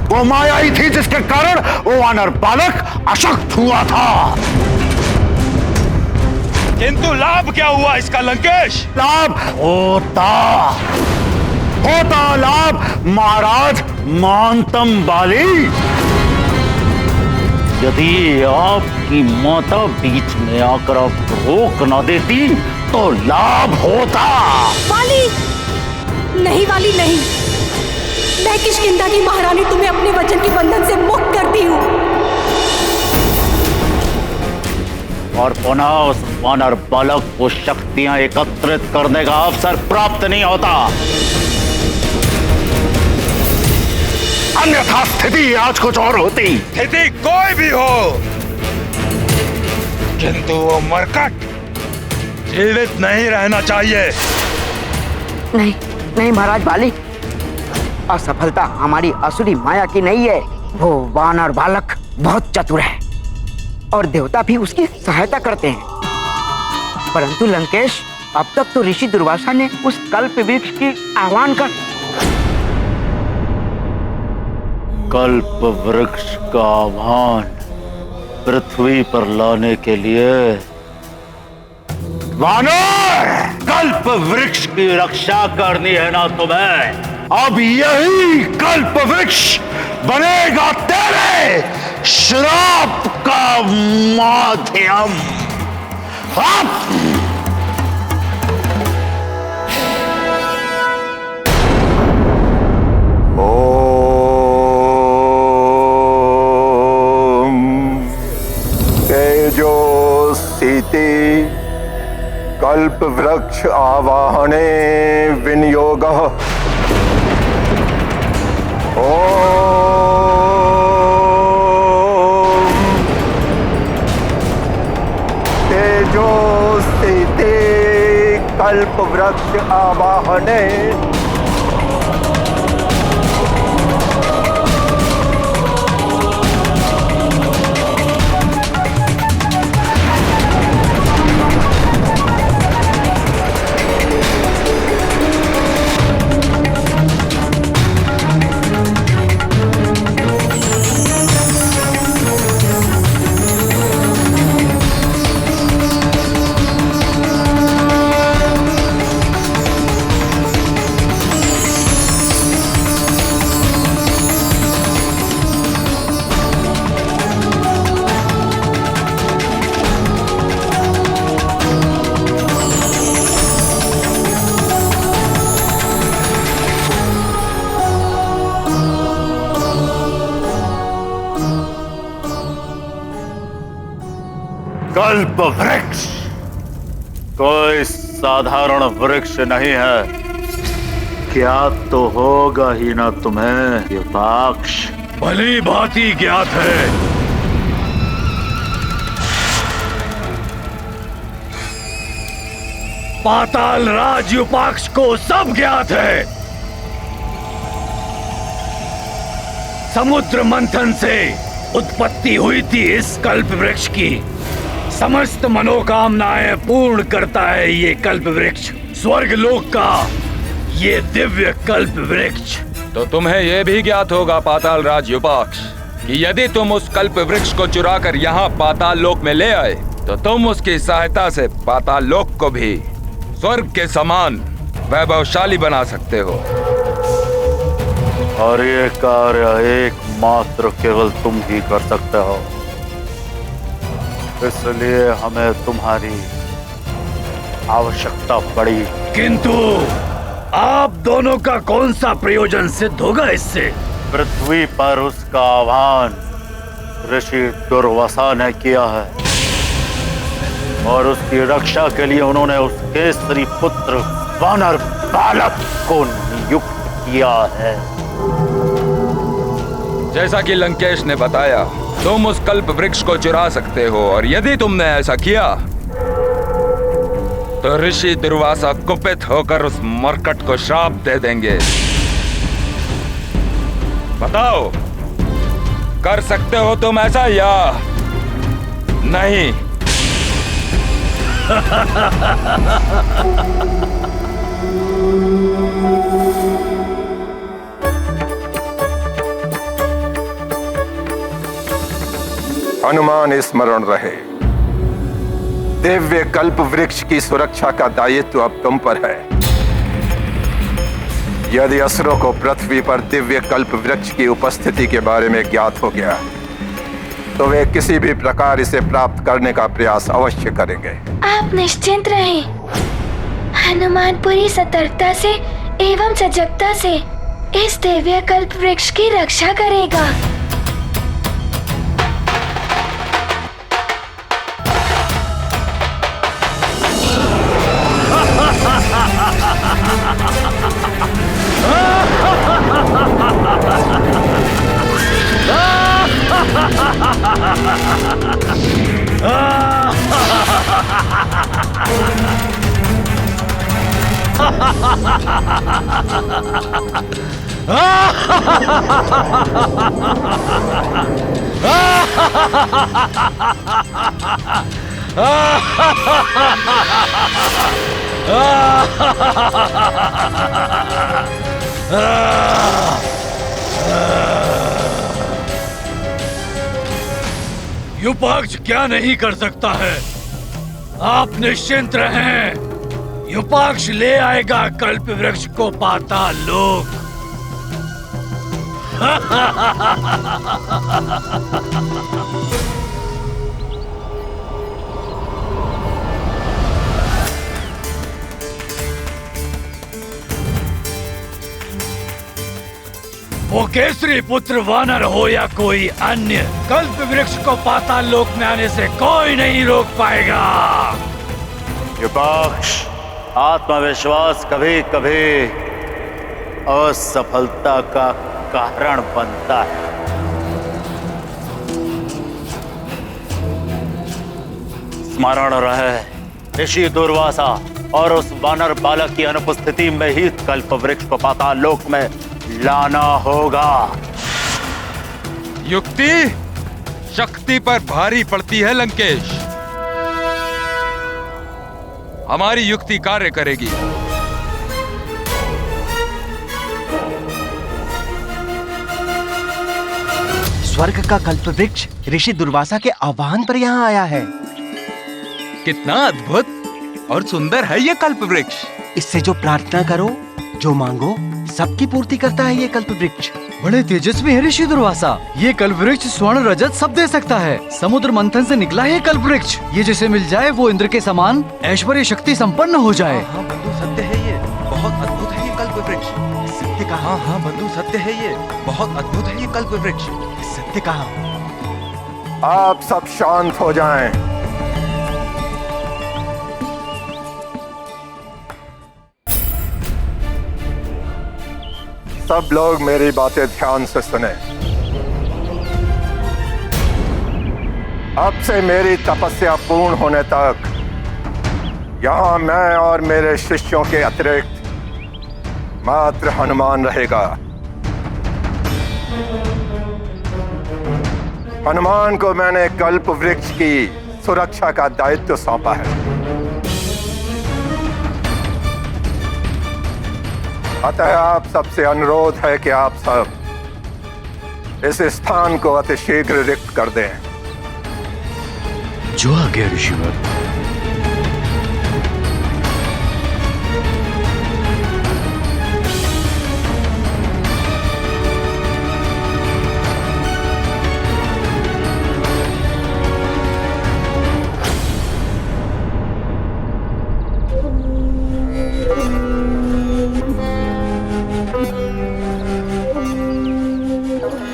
वो माया ही थी जिसके कारण वो वानर बालक अशक्त हुआ था। किंतु लाभ क्या हुआ इसका लंकेश? लाभ होता लाभ महाराज महानतम बाली। यदि आपकी माता बीच में आकर आप रोक न देती तो लाभ होता। वाली नहीं, वाली नहीं, मैं किष्किंधा की महारानी तुम्हें अपने वचन के बंधन से मुक्त करती हूँ। और पुनः उस वानर बालक को शक्तियां एकत्रित करने का अवसर प्राप्त नहीं होता। अन्यथा स्थिति आज कुछ और होती। स्थिति कोई भी हो, किंतु वो मरकट जीवित नहीं रहना चाहिए। नहीं नहीं महाराज बाली, असफलता हमारी असुरी माया की नहीं है। वो वानर बालक बहुत चतुर है और देवता भी उसकी सहायता करते हैं। परंतु लंकेश, अब तक तो ऋषि दुर्वासा ने उस कल्प वृक्ष की आह्वान कर कल्प वृक्ष का आह्वान पृथ्वी पर लाने के लिए वानर, कल्प वृक्ष की रक्षा करनी है ना तुम्हें? अब यही कल्प वृक्ष बनेगा तेरे श्राप का माध्यम। तेजो सीते कल्प वृक्ष आवाहने विनियोगः। तेजो स्थिते कल्प वृक्ष आवाहने। कल्प वृक्ष कोई साधारण वृक्ष नहीं है। क्या तो होगा ही ना तुम्हें युपाक्ष? भली भांति ज्ञात है। पाताल राज युपाक्ष को सब ज्ञात है। समुद्र मंथन से उत्पत्ति हुई थी इस कल्प वृक्ष की। समस्त मनोकामनाएं पूर्ण करता है ये कल्प वृक्ष, स्वर्ग लोक का ये दिव्य कल्प वृक्ष। तो तुम्हें यह भी ज्ञात होगा पाताल राज युपाक्ष कि यदि तुम उस कल्प वृक्ष को चुराकर यहाँ पाताल लोक में ले आए तो तुम उसकी सहायता से पाताल लोक को भी स्वर्ग के समान वैभवशाली बना सकते हो। और ये कार्य एकमात्र केवल तुम ही कर सकते हो, इसलिए हमें तुम्हारी आवश्यकता पड़ी। किंतु आप दोनों का कौन सा प्रयोजन सिद्ध होगा इससे? पृथ्वी पर उसका आह्वान ऋषि दुर्वासा ने किया है और उसकी रक्षा के लिए उन्होंने उस केसरी पुत्र वानर बालक को नियुक्त किया है। जैसा कि लंकेश ने बताया, तुम उस कल्प वृक्ष को चुरा सकते हो और यदि तुमने ऐसा किया तो ऋषि दुर्वासा कुपित होकर उस मरकट को श्राप दे देंगे। बताओ, कर सकते हो तुम ऐसा या नहीं? हनुमान स्मरण रहे, दिव्य कल्प वृक्ष की सुरक्षा का दायित्व अब तुम पर है। यदि असुरों को पृथ्वी पर दिव्य कल्प वृक्ष की उपस्थिति के बारे में ज्ञात हो गया तो वे किसी भी प्रकार इसे प्राप्त करने का प्रयास अवश्य करेंगे। आप निश्चिंत रहें, हनुमान पूरी सतर्कता से एवं सजगता से इस दिव्य कल्प वृक्ष की रक्षा करेगा। युपाक्ष क्या नहीं कर सकता है, आप निश्चिंत रहें। युपाक्ष ले आएगा कल्प वृक्ष को पाताल लोक। वो केसरी पुत्र वानर हो या कोई अन्य, कल्प वृक्ष को पाताल लोक में आने से कोई नहीं रोक पाएगा। युपाक्ष, आत्मविश्वास कभी कभी असफलता का कारण बनता है। स्मरण रहे, ऋषि दुर्वासा और उस वानर बालक की अनुपस्थिति में ही कल्प वृक्ष को पाताल लोक में लाना होगा। युक्ति शक्ति पर भारी पड़ती है लंकेश, हमारी युक्ति कार्य करेगी। स्वर्ग का कल्प वृक्ष ऋषि दुर्वासा के आह्वान पर यहाँ आया है। कितना अद्भुत और सुंदर है ये कल्प वृक्ष। इससे जो प्रार्थना करो, जो मांगो, सबकी पूर्ति करता है ये कल्प वृक्ष। बड़े तेजस्वी है ऋषि दुर्वासा। ये कल्प वृक्ष स्वर्ण रजत सब दे सकता है। समुद्र मंथन से निकला है ये कल्प वृक्ष। ये जिसे मिल जाए वो इंद्र के समान ऐश्वर्य शक्ति संपन्न हो जाए। हाँ बंधु, सत्य है ये, बहुत अद्भुत है ये कल्प वृक्ष। सत्य कहा। हाँ बंधु, सत्य है ये, बहुत अद्भुत है ये कल्प वृक्ष। सत्य कहा। आप सब शांत हो जाएं। सब लोग मेरी बातें ध्यान से सुने। अब से मेरी तपस्या पूर्ण होने तक यहाँ मैं और मेरे शिष्यों के अतिरिक्त मात्र हनुमान रहेगा। हनुमान को मैंने कल्प वृक्ष की सुरक्षा का दायित्व सौंपा है। अतः आप सबसे अनुरोध है कि आप सब इस स्थान को अतिशीघ्र रिक्त कर दें। जो आज्ञा ऋषिवर।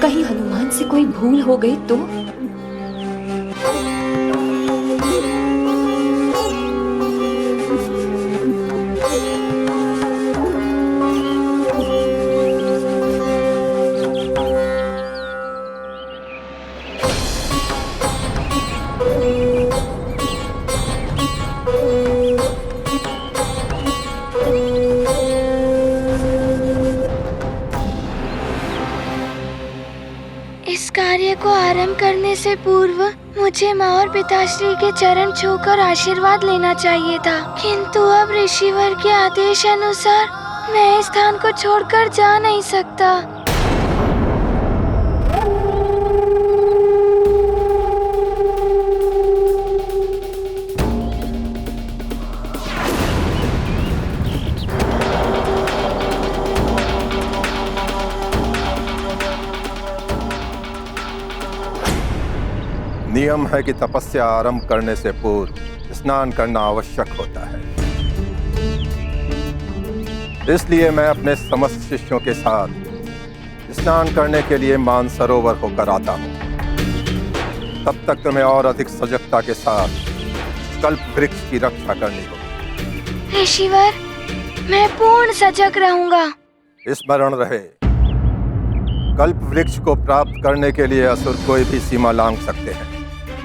कहीं हनुमान से कोई भूल हो गई तो? इस कार्य को आरंभ करने से पूर्व मुझे माँ और पिताश्री के चरण छूकर आशीर्वाद लेना चाहिए था, किंतु अब ऋषिवर के आदेश अनुसार मैं इस स्थान को छोड़कर जा नहीं सकता। नियम है कि तपस्या आरंभ करने से पूर्व स्नान करना आवश्यक होता है। इसलिए मैं अपने समस्त शिष्यों के साथ स्नान करने के लिए मानसरोवर होकर आता हूँ। तब तक तुम्हें और अधिक सजगता के साथ कल्प वृक्ष की रक्षा करनी होगी। ऋषिवर, मैं पूर्ण सजग रहूंगा। स्मरण रहे, कल्प वृक्ष को प्राप्त करने के लिए असुर कोई भी सीमा लांघ सकते हैं,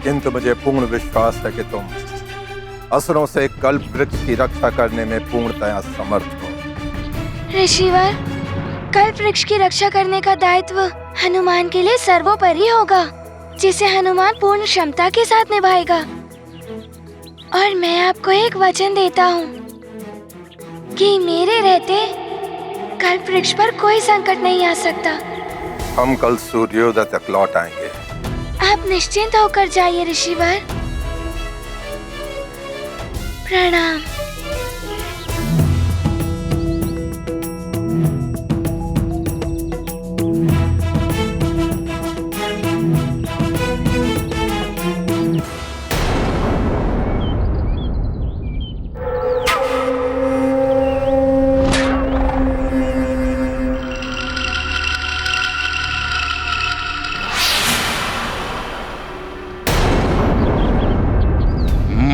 किंतु मुझे पूर्ण विश्वास है कि तुम असुरों से कल्प वृक्ष की रक्षा करने में पूर्णतया समर्थ हो। ऋषिवर, कल्प वृक्ष की रक्षा करने का दायित्व हनुमान के लिए सर्वोपरि होगा, जिसे हनुमान पूर्ण क्षमता के साथ निभाएगा। और मैं आपको एक वचन देता हूँ कि मेरे रहते कल्प वृक्ष पर कोई संकट नहीं आ सकता। हम कल सूर्योदय तक लौट आएंगे। आप निश्चिंत होकर जाइए ऋषिवर। प्रणाम।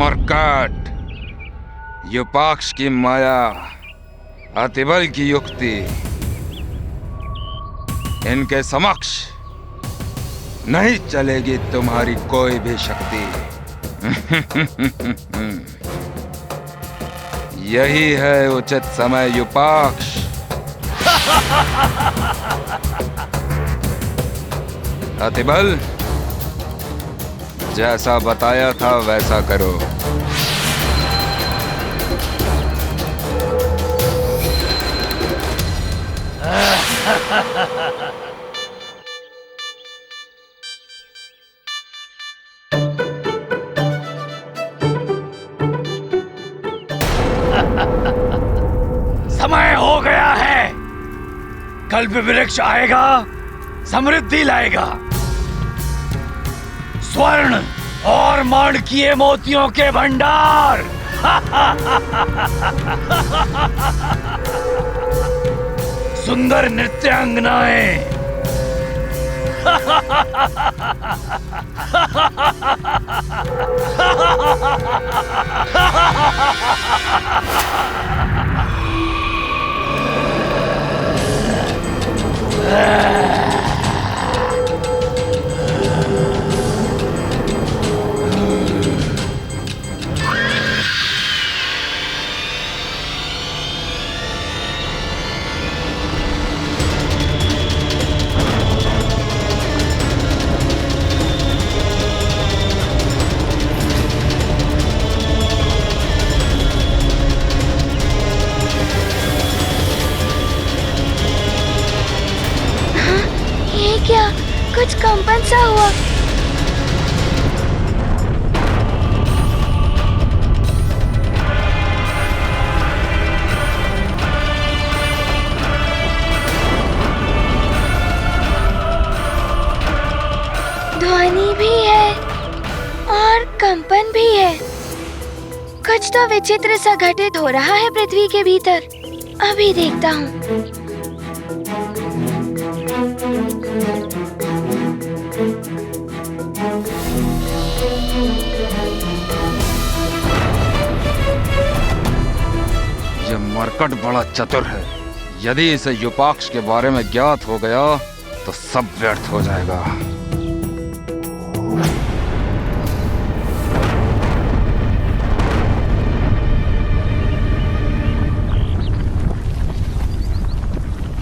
मरकट, युपाक्ष की माया, अतिबल की युक्ति, इनके समक्ष नहीं चलेगी तुम्हारी कोई भी शक्ति। यही है उचित समय युपाक्ष। अतिबल, जैसा बताया था वैसा करो। समय हो गया है। कल्प वृक्ष आएगा, समृद्धि लाएगा। स्वर्ण और माणिक्य मोतियों के भंडार। सुंदर नृत्यांगनाएं। कुछ कंपन सा हुआ। ध्वनि भी है और कंपन भी है। कुछ तो विचित्र सा घटित हो रहा है पृथ्वी के भीतर। अभी देखता हूँ। ये मरकट बड़ा चतुर है। यदि इसे युपाक्ष के बारे में ज्ञात हो गया तो सब व्यर्थ हो जाएगा।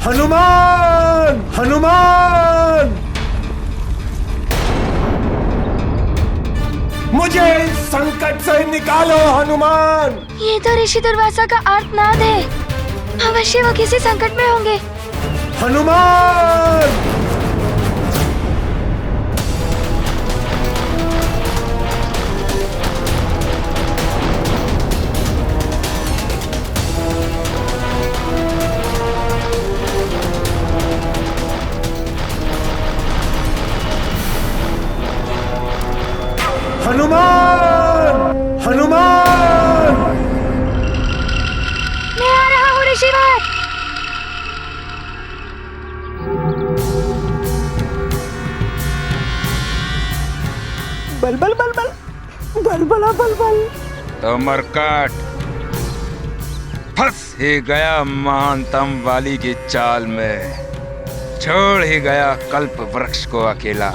हनुमान, हनुमान, मुझे इस संकट से निकालो हनुमान। ये तो ऋषि दुर्वासा का आर्तनाद है। अवश्य वो किसी संकट में होंगे। हनुमान, हनुमान, हनुमान, मैं आ रहा हूँ ऋषिवर। बल बल बल बल बल बला बल बल। तो मरकट फंस ही गया महानतम वाली की चाल में। छोड़ ही गया कल्प वृक्ष को अकेला।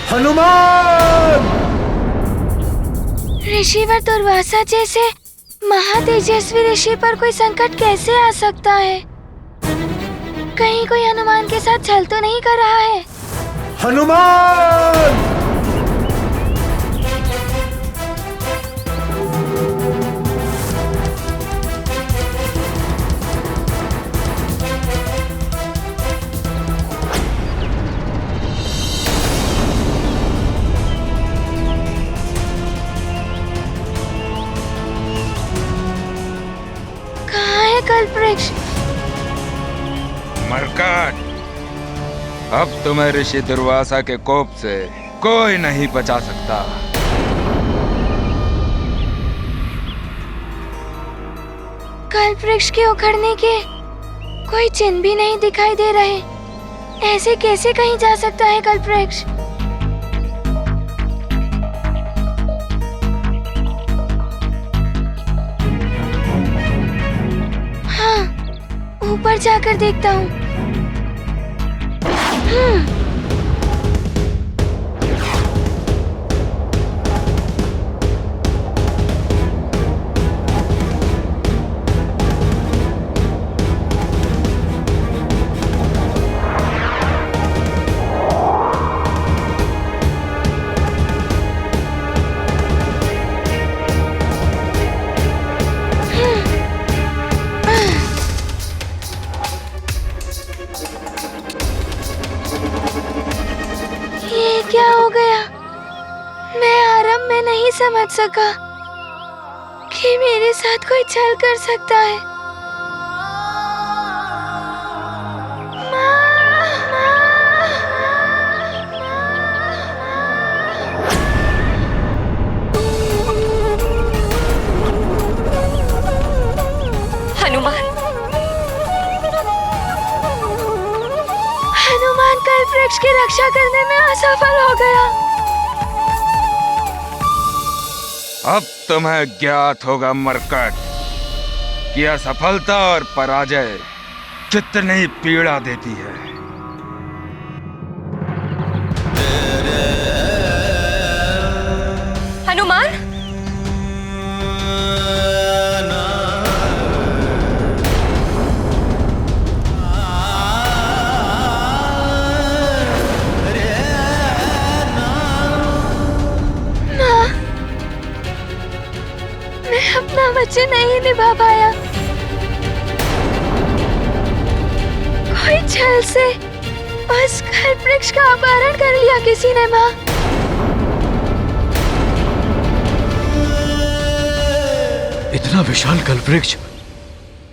हनुमान, ऋषिवर दुर्वासा जैसे महातेजस्वी ऋषि पर कोई संकट कैसे आ सकता है? कहीं कोई हनुमान के साथ छल तो नहीं कर रहा है? हनुमान, कल्पवृक्ष। मरकट, अब तुम्हें ऋषि दुर्वासा के कोप से कोई नहीं बचा सकता। कल्पवृक्ष के उखड़ने के कोई चिन्ह भी नहीं दिखाई दे रहे। ऐसे कैसे कहीं जा सकता है कल्पवृक्ष? ऊपर जाकर देखता हूँ। क्या हो गया? मैं आरंभ में नहीं समझ सका कि मेरे साथ कोई छल कर सकता है। वृक्ष की रक्षा करने में असफल हो गया। अब तुम्हें ज्ञात होगा मरकट कि असफलता और पराजय कितनी पीड़ा देती है। हनुमान, अपना वचन नहीं निभा पाया। कोई छल से उस कल्प वृक्ष का अपहरण कर लिया किसी ने माँ। इतना विशाल कल्प वृक्ष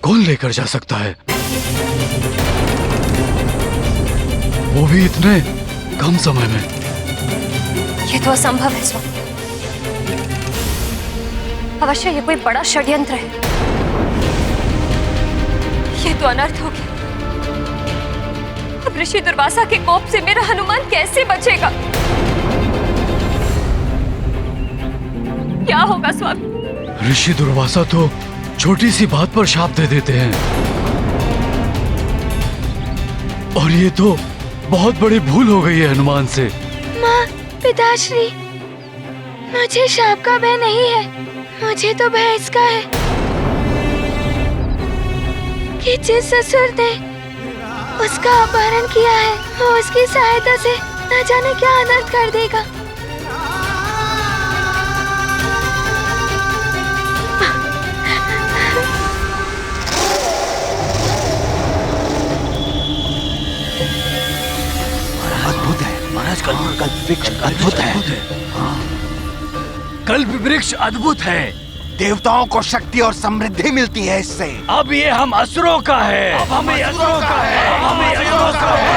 कौन लेकर जा सकता है? वो भी इतने कम समय में। ये तो असंभव है स्वामी। अवश्य ये कोई बड़ा षड्यंत्र है। ये तो अनर्थ हो गया। अब ऋषि दुर्वासा के कोप से मेरा हनुमान कैसे बचेगा? क्या होगा स्वामी? ऋषि दुर्वासा तो छोटी सी बात पर शाप दे देते हैं, और ये तो बहुत बड़ी भूल हो गई है हनुमान से। माँ, पिताश्री, मुझे शाप का भय नहीं है। मुझे तो भय इसका है कि जिस ससुर ने उसका अपहरण किया है वो उसकी सहायता से न जाने क्या अनर्थ कर देगा। अद्भुत है महाराज, कल्प वृक्ष अद्भुत है। कल्प वृक्ष अद्भुत है। देवताओं को शक्ति और समृद्धि मिलती है इससे। अब ये हम असुरों का है। अब हमें असुरों का है। अब हमें असुरों का है।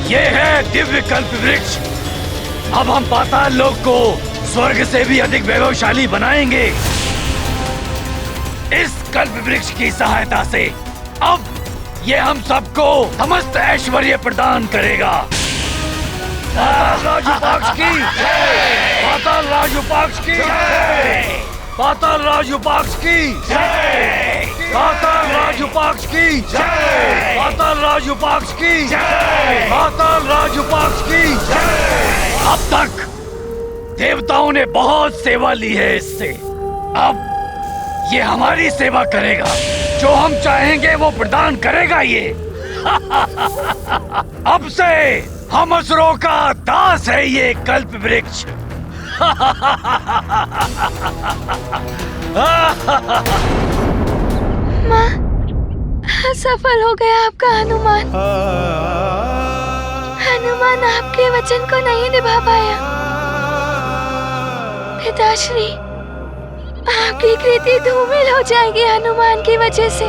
ये है दिव्य कल्प वृक्ष। अब हम पाताल लोक को स्वर्ग से भी अधिक वैभवशाली बनाएंगे। इस कल्प वृक्ष की सहायता से अब ये हम सबको समस्त ऐश्वर्य प्रदान करेगा। पाताल राजूपाक्ष की जय। पाताल राजूपाक्ष की जय। पाताल राजूपाक्ष की जय। पाताल राजूपाक्ष की जय। पाताल राजूपाक्ष की जय। पाताल राजूपाक्ष की जय। अब तक देवताओं ने बहुत सेवा ली है इससे। अब ये हमारी सेवा करेगा। जो हम चाहेंगे वो प्रदान करेगा ये। अब से हम असुरों का दास है ये कल्प वृक्ष। माँ, सफल हो गया आपका हनुमान। हनुमान आपके वचन को नहीं निभा पाया। पिताश्री, आपकी कृति धूमिल हो जाएगी हनुमान की वजह से।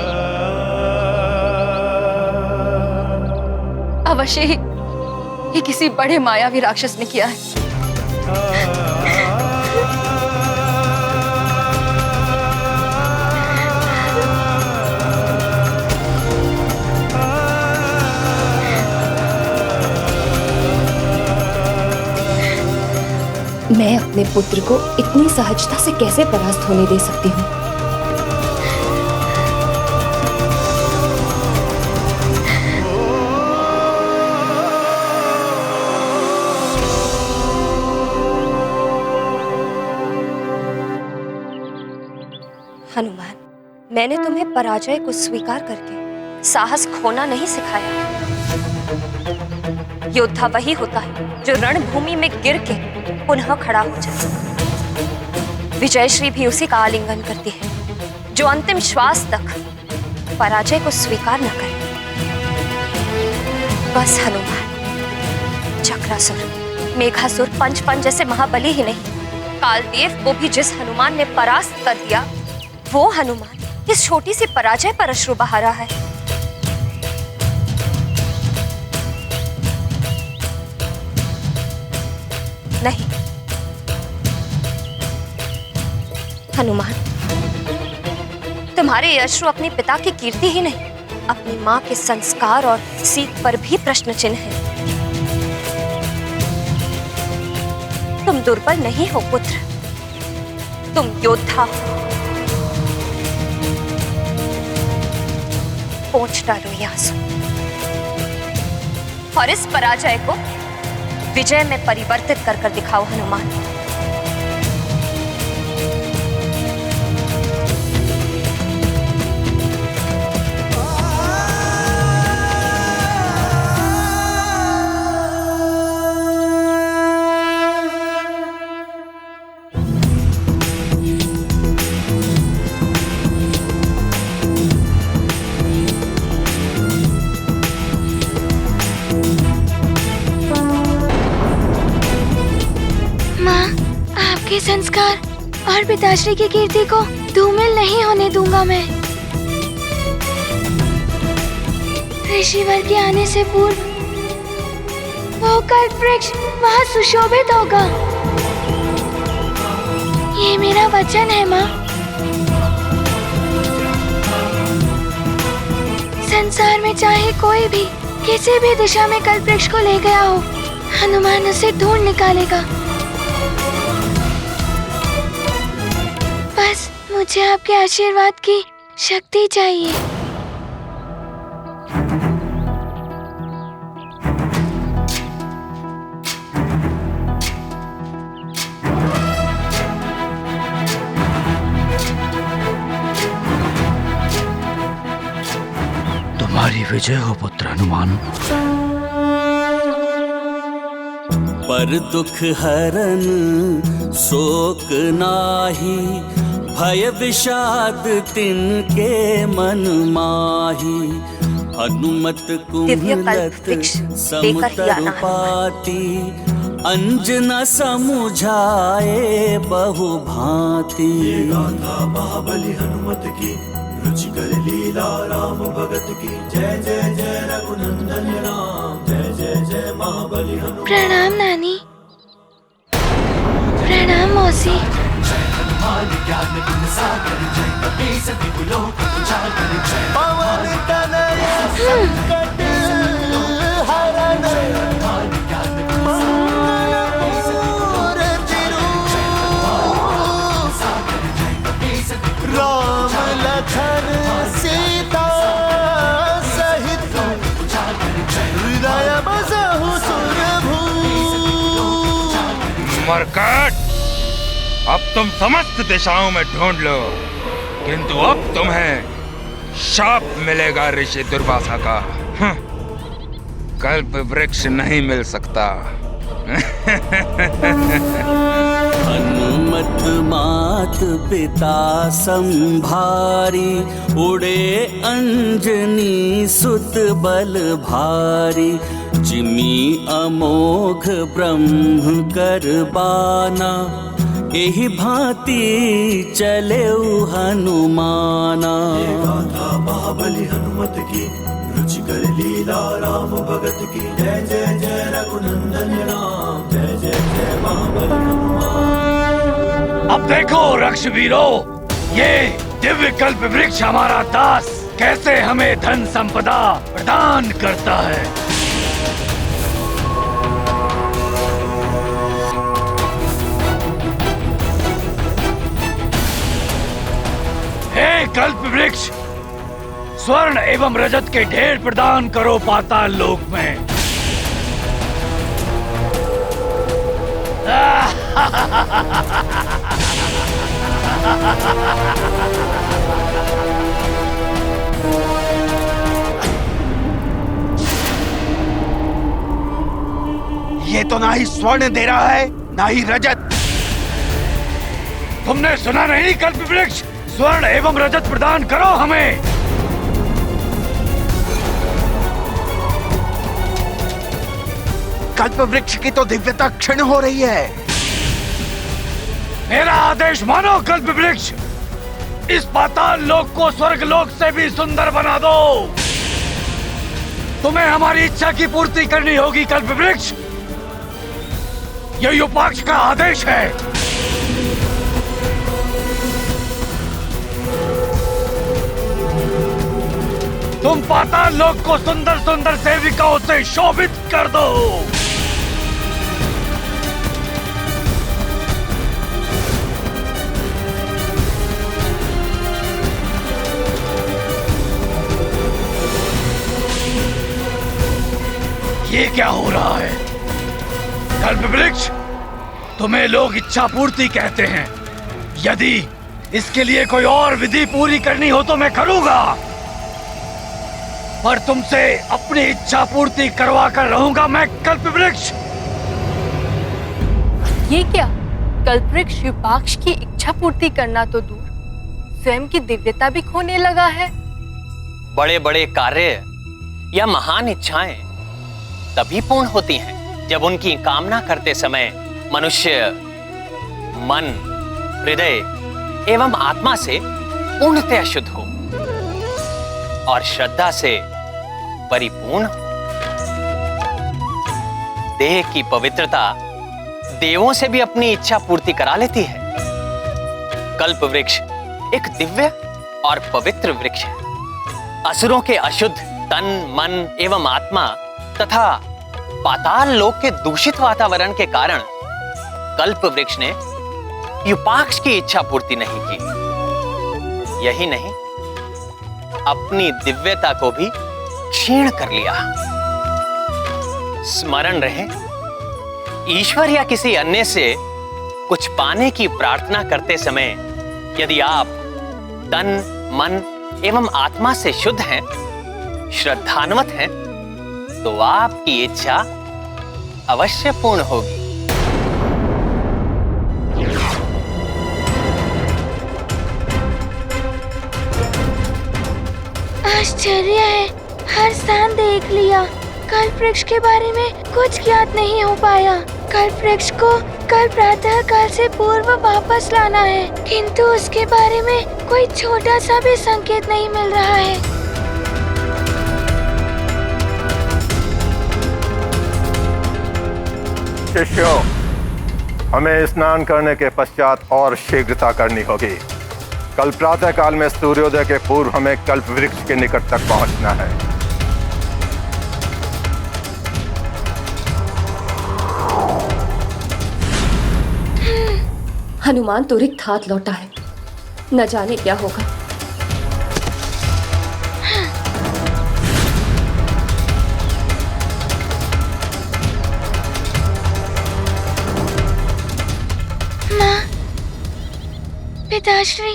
अवश्य ही ये किसी बड़े मायावी राक्षस ने किया है। मैं अपने पुत्र को इतनी सहजता से कैसे परास्त होने दे सकती हूँ? हनुमान, मैंने तुम्हें पराजय को स्वीकार करके साहस खोना नहीं सिखाया। योद्धा वही होता है जो रणभूमि में गिर के पुनः खड़ा हो जाए। विजयश्री भी उसी का आलिंगन करती है जो अंतिम श्वास तक पराजय को स्वीकार न करे। बस हनुमान, चक्रासुर, मेघासुर, पंचपन जैसे महाबली ही नहीं, कालदेव को भी जिस हनुमान ने परास्त कर दिया, वो हनुमान इस छोटी सी पराजय पर अश्रु बहा रहा है। नहीं हनुमान, तुम्हारे ये अश्रु अपने पिता की कीर्ति ही नहीं, अपनी मां के संस्कार और सीख पर भी प्रश्न चिन्ह है। तुम दुर्बल नहीं हो पुत्र, तुम योद्धा हो। पोंछ डालो ये आंसू और इस पराजय को विजय में परिवर्तित कर दिखाओ हनुमान। संस्कार और पिताश्री की कीर्ति को धूमिल नहीं होने दूंगा मैं। ऋषिवर के आने से पूर्व वो कल्प वृक्ष वहाँ सुशोभित होगा। ये मेरा वचन है माँ। संसार में चाहे कोई भी किसी भी दिशा में कल्प वृक्ष को ले गया हो, हनुमान उसे ढूंढ निकालेगा। बस मुझे आपके आशीर्वाद की शक्ति चाहिए। तुम्हारी विजय हो पुत्र हनुमान। पर दुख हरन शोक नाही, भय विषाद तिनके मन माही। हनुमत कुमलत समतरुपाती, अंजना समुझाए बहु भांति। गाथा महाबली हनुमत की, रुचिकर लीला राम भगत की। जय जय जय रघुनंदन राम, जय जय जय महाबली हनुमान। प्रणाम नानी। प्रणाम मौसी। ज्ञान गुण सागर जय कपीस विपुलो उजागर जय। पवन तनय संकट हरण, राम लखन सीता सहित हृदय बसहु सुरभू। मरकट, अब तुम समस्त दिशाओं में ढूंढ लो, किंतु अब तुम्हें शाप मिलेगा ऋषि दुर्वासा का। कल्प वृक्ष नहीं मिल सकता। हनुमत मात पिता संभारी, उड़े अंजनी सुत बल भारी। जिमी अमोघ ब्रह्म कर बाना, एहि भांति चले हनुमाना। गाथा महाबली हनुमत की, रुचिकर लीला राम भगत की। जय जय जय रघुनंदन राम, जय जय जय महाबली हनुमान। अब देखो रक्षवीरो, ये दिव्य कल्प वृक्ष हमारा दास कैसे हमें धन संपदा प्रदान करता है। हे कल्प वृक्ष, स्वर्ण एवं रजत के ढेर प्रदान करो पाताल लोक में। ये तो ना ही स्वर्ण दे रहा है, ना ही रजत। तुमने सुना नहीं कल्प वृक्ष, स्वर्ण एवं रजत प्रदान करो हमें। कल्प वृक्ष की तो दिव्यता क्षीण हो रही है। मेरा आदेश मानो कल्प वृक्ष, इस पाताल लोक को स्वर्ग लोक से भी सुंदर बना दो। तुम्हें हमारी इच्छा की पूर्ति करनी होगी कल्प वृक्ष, यह युपाक्ष का आदेश है। तुम पाताल लोक को सुंदर सुंदर सेविकाओं से शोभित कर दो। ये क्या हो रहा है? कल्प वृक्ष, तुम्हें लोग इच्छा पूर्ति कहते हैं। यदि इसके लिए कोई और विधि पूरी करनी हो तो मैं करूंगा, पर तुमसे अपनी इच्छा पूर्ति करवा कर रहूंगा मैं कल्प वृक्ष। ये क्या? कल्पवृक्ष युपाक्ष की इच्छा पूर्ति करना तो दूर, स्वयं की दिव्यता भी खोने लगा है। बड़े बड़े कार्य या महान इच्छाएं तभी पूर्ण होती हैं जब उनकी कामना करते समय मनुष्य मन, हृदय एवं आत्मा से पूर्णतः शुद्ध हो और श्रद्धा से परिपूर्ण हो। देह की पवित्रता देवों से भी अपनी इच्छा पूर्ति करा लेती है। कल्प वृक्ष एक दिव्य और पवित्र वृक्ष है। असुरों के अशुद्ध तन, मन एवं आत्मा तथा पाताल लोक के दूषित वातावरण के कारण कल्प वृक्ष ने युपाक्ष की इच्छा पूर्ति नहीं की। यही नहीं, अपनी दिव्यता को भी क्षीण कर लिया। स्मरण रहे, ईश्वर या किसी अन्य से कुछ पाने की प्रार्थना करते समय यदि आप तन, मन एवं आत्मा से शुद्ध हैं, श्रद्धान्वित हैं, तो आपकी इच्छा अवश्य पूर्ण होगी। आश्चर्य है, हर स्थान देख लिया, कल्प वृक्ष के बारे में कुछ ज्ञात नहीं हो पाया। कल्प वृक्ष को कल प्रातः काल से पूर्व वापस लाना है, किंतु उसके बारे में कोई छोटा सा भी संकेत नहीं मिल रहा है। शिष्यों, हमें स्नान करने के पश्चात और शीघ्रता करनी होगी। कल प्रातः काल में सूर्योदय के पूर्व हमें कल्प वृक्ष के निकट तक पहुंचना है। हनुमान तुरंत हाथ लौटा है, न जाने क्या होगा। माँ, पिताश्री,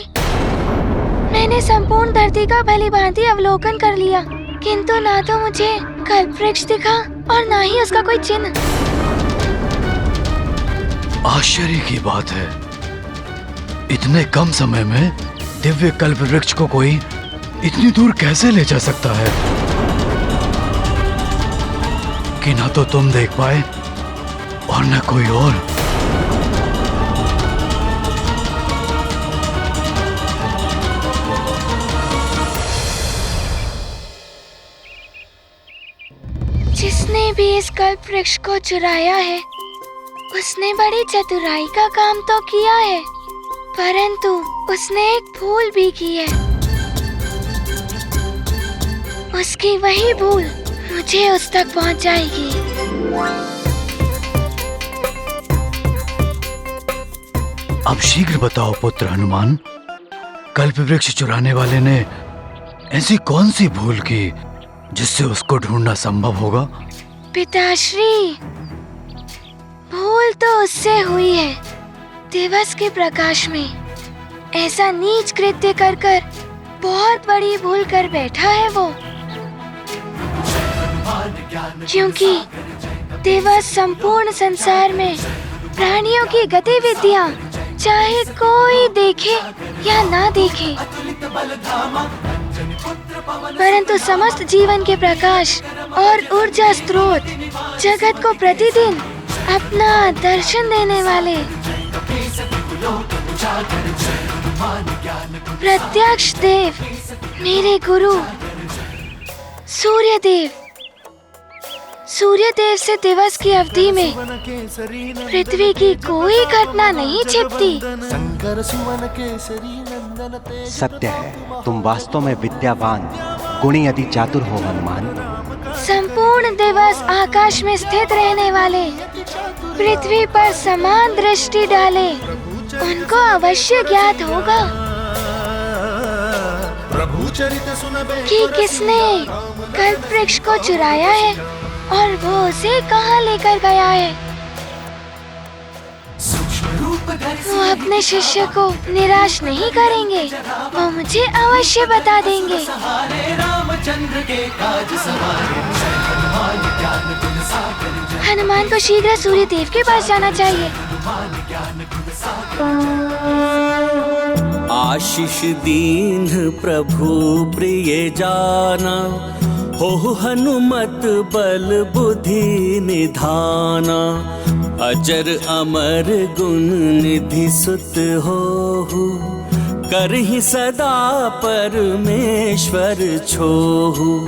मैंने संपूर्ण धरती का भलीभांति अवलोकन कर लिया, किंतु ना तो मुझे कल्प वृक्ष दिखा और ना ही उसका कोई चिन्ह। आश्चर्य की बात है, इतने कम समय में दिव्य कल्प वृक्ष को कोई इतनी दूर कैसे ले जा सकता है कि ना तो तुम देख पाए और न कोई और। जिसने भी इस कल्प वृक्ष को चुराया है, उसने बड़ी चतुराई का काम तो किया है, परंतु उसने एक भूल भी की है। उसकी वही भूल मुझे उस तक पहुंचाएगी। अब शीघ्र बताओ पुत्र हनुमान, कल्प वृक्ष चुराने वाले ने ऐसी कौन सी भूल की जिससे उसको ढूंढना संभव होगा? पिताश्री, भूल तो उससे हुई है, दिवस के प्रकाश में ऐसा नीच कृत्य कर कर बहुत बड़ी भूल कर बैठा है वो। क्योंकि दिवस संपूर्ण संसार में प्राणियों की गतिविधियां चाहे कोई देखे या ना देखे, परंतु समस्त जीवन के प्रकाश और ऊर्जा स्रोत, जगत को प्रतिदिन अपना दर्शन देने वाले प्रत्यक्ष देव, मेरे गुरु सूर्य देव। सूर्य देव से दिवस की अवधि में पृथ्वी की कोई घटना नहीं छिपती। सत्य है, तुम वास्तव में विद्यावान, गुणी अति चातुर हो हनुमान। संपूर्ण दिवस आकाश में स्थित रहने वाले, पृथ्वी पर समान दृष्टि डाले, उनको अवश्य ज्ञात होगा कि किसने कल्प वृक्ष को चुराया है और वो उसे कहाँ लेकर गया है। वो अपने शिष्य को निराश नहीं करेंगे, वो मुझे अवश्य बता देंगे। हनुमान को शीघ्र सूर्य देव के पास जाना चाहिए। आशीष दीन प्रभु प्रिय जाना, हो हनुमत बल बुद्धि निधाना। अजर अमर गुण निधि सुत होहु, करहि सदा परमेश्वर छोहु।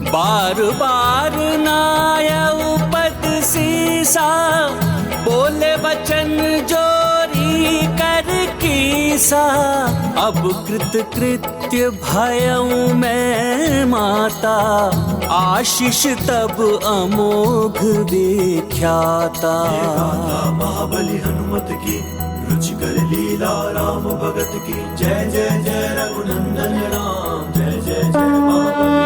बार बार नायउ पद सीसा, बोले वचन जोरी कर कीसा। अब कृत कृत्य भयउ मैं माता, आशीष तब अमोघ विख्याता। महाबली हनुमत की रुचिकर लीला राम भगत की। जय जय जय रघुनंदन राम, जय जय जय महाबली।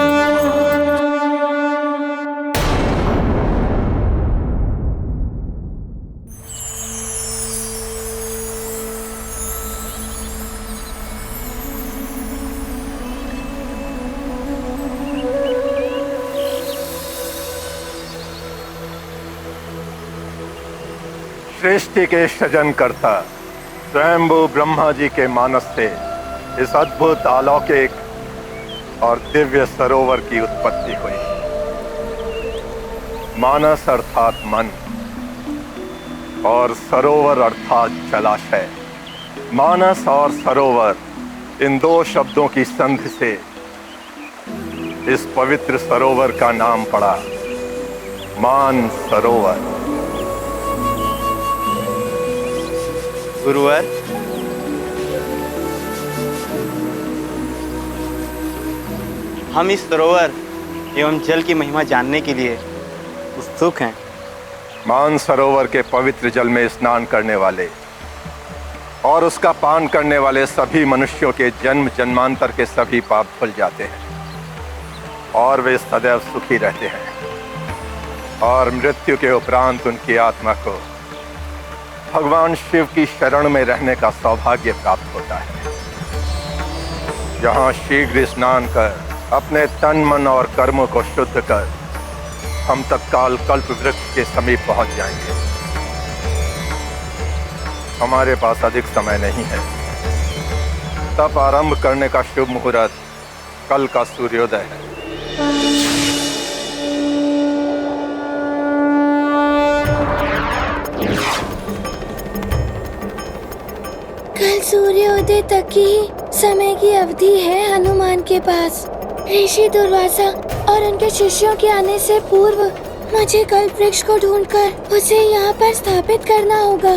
सृष्टि के सृजन करता स्वयंभू ब्रह्मा जी के मानस से इस अद्भुत अलौकिक और दिव्य सरोवर की उत्पत्ति हुई। मानस अर्थात मन और सरोवर अर्थात जलाशय। मानस और सरोवर, इन दो शब्दों की संधि से इस पवित्र सरोवर का नाम पड़ा मान सरोवर। गुरुवर, हम इस सरोवर एवं जल की महिमा जानने के लिए उत्सुक हैं। मान सरोवर के पवित्र जल में स्नान करने वाले और उसका पान करने वाले सभी मनुष्यों के जन्म जन्मांतर के सभी पाप धुल जाते हैं और वे सदैव सुखी रहते हैं और मृत्यु के उपरांत उनकी आत्मा को भगवान शिव की शरण में रहने का सौभाग्य प्राप्त होता है। यहाँ शीघ्र स्नान कर अपने तन मन और कर्मों को शुद्ध कर हम तत्काल कल्प वृक्ष के समीप पहुंच जाएंगे। हमारे पास अधिक समय नहीं है। तप आरंभ करने का शुभ मुहूर्त कल का सूर्योदय है। कल सूर्योदय तक की समय की अवधि है हनुमान के पास। ऋषि दुर्वासा और उनके शिष्यों के आने से पूर्व मुझे कल्प वृक्ष को ढूंढकर उसे यहाँ पर स्थापित करना होगा।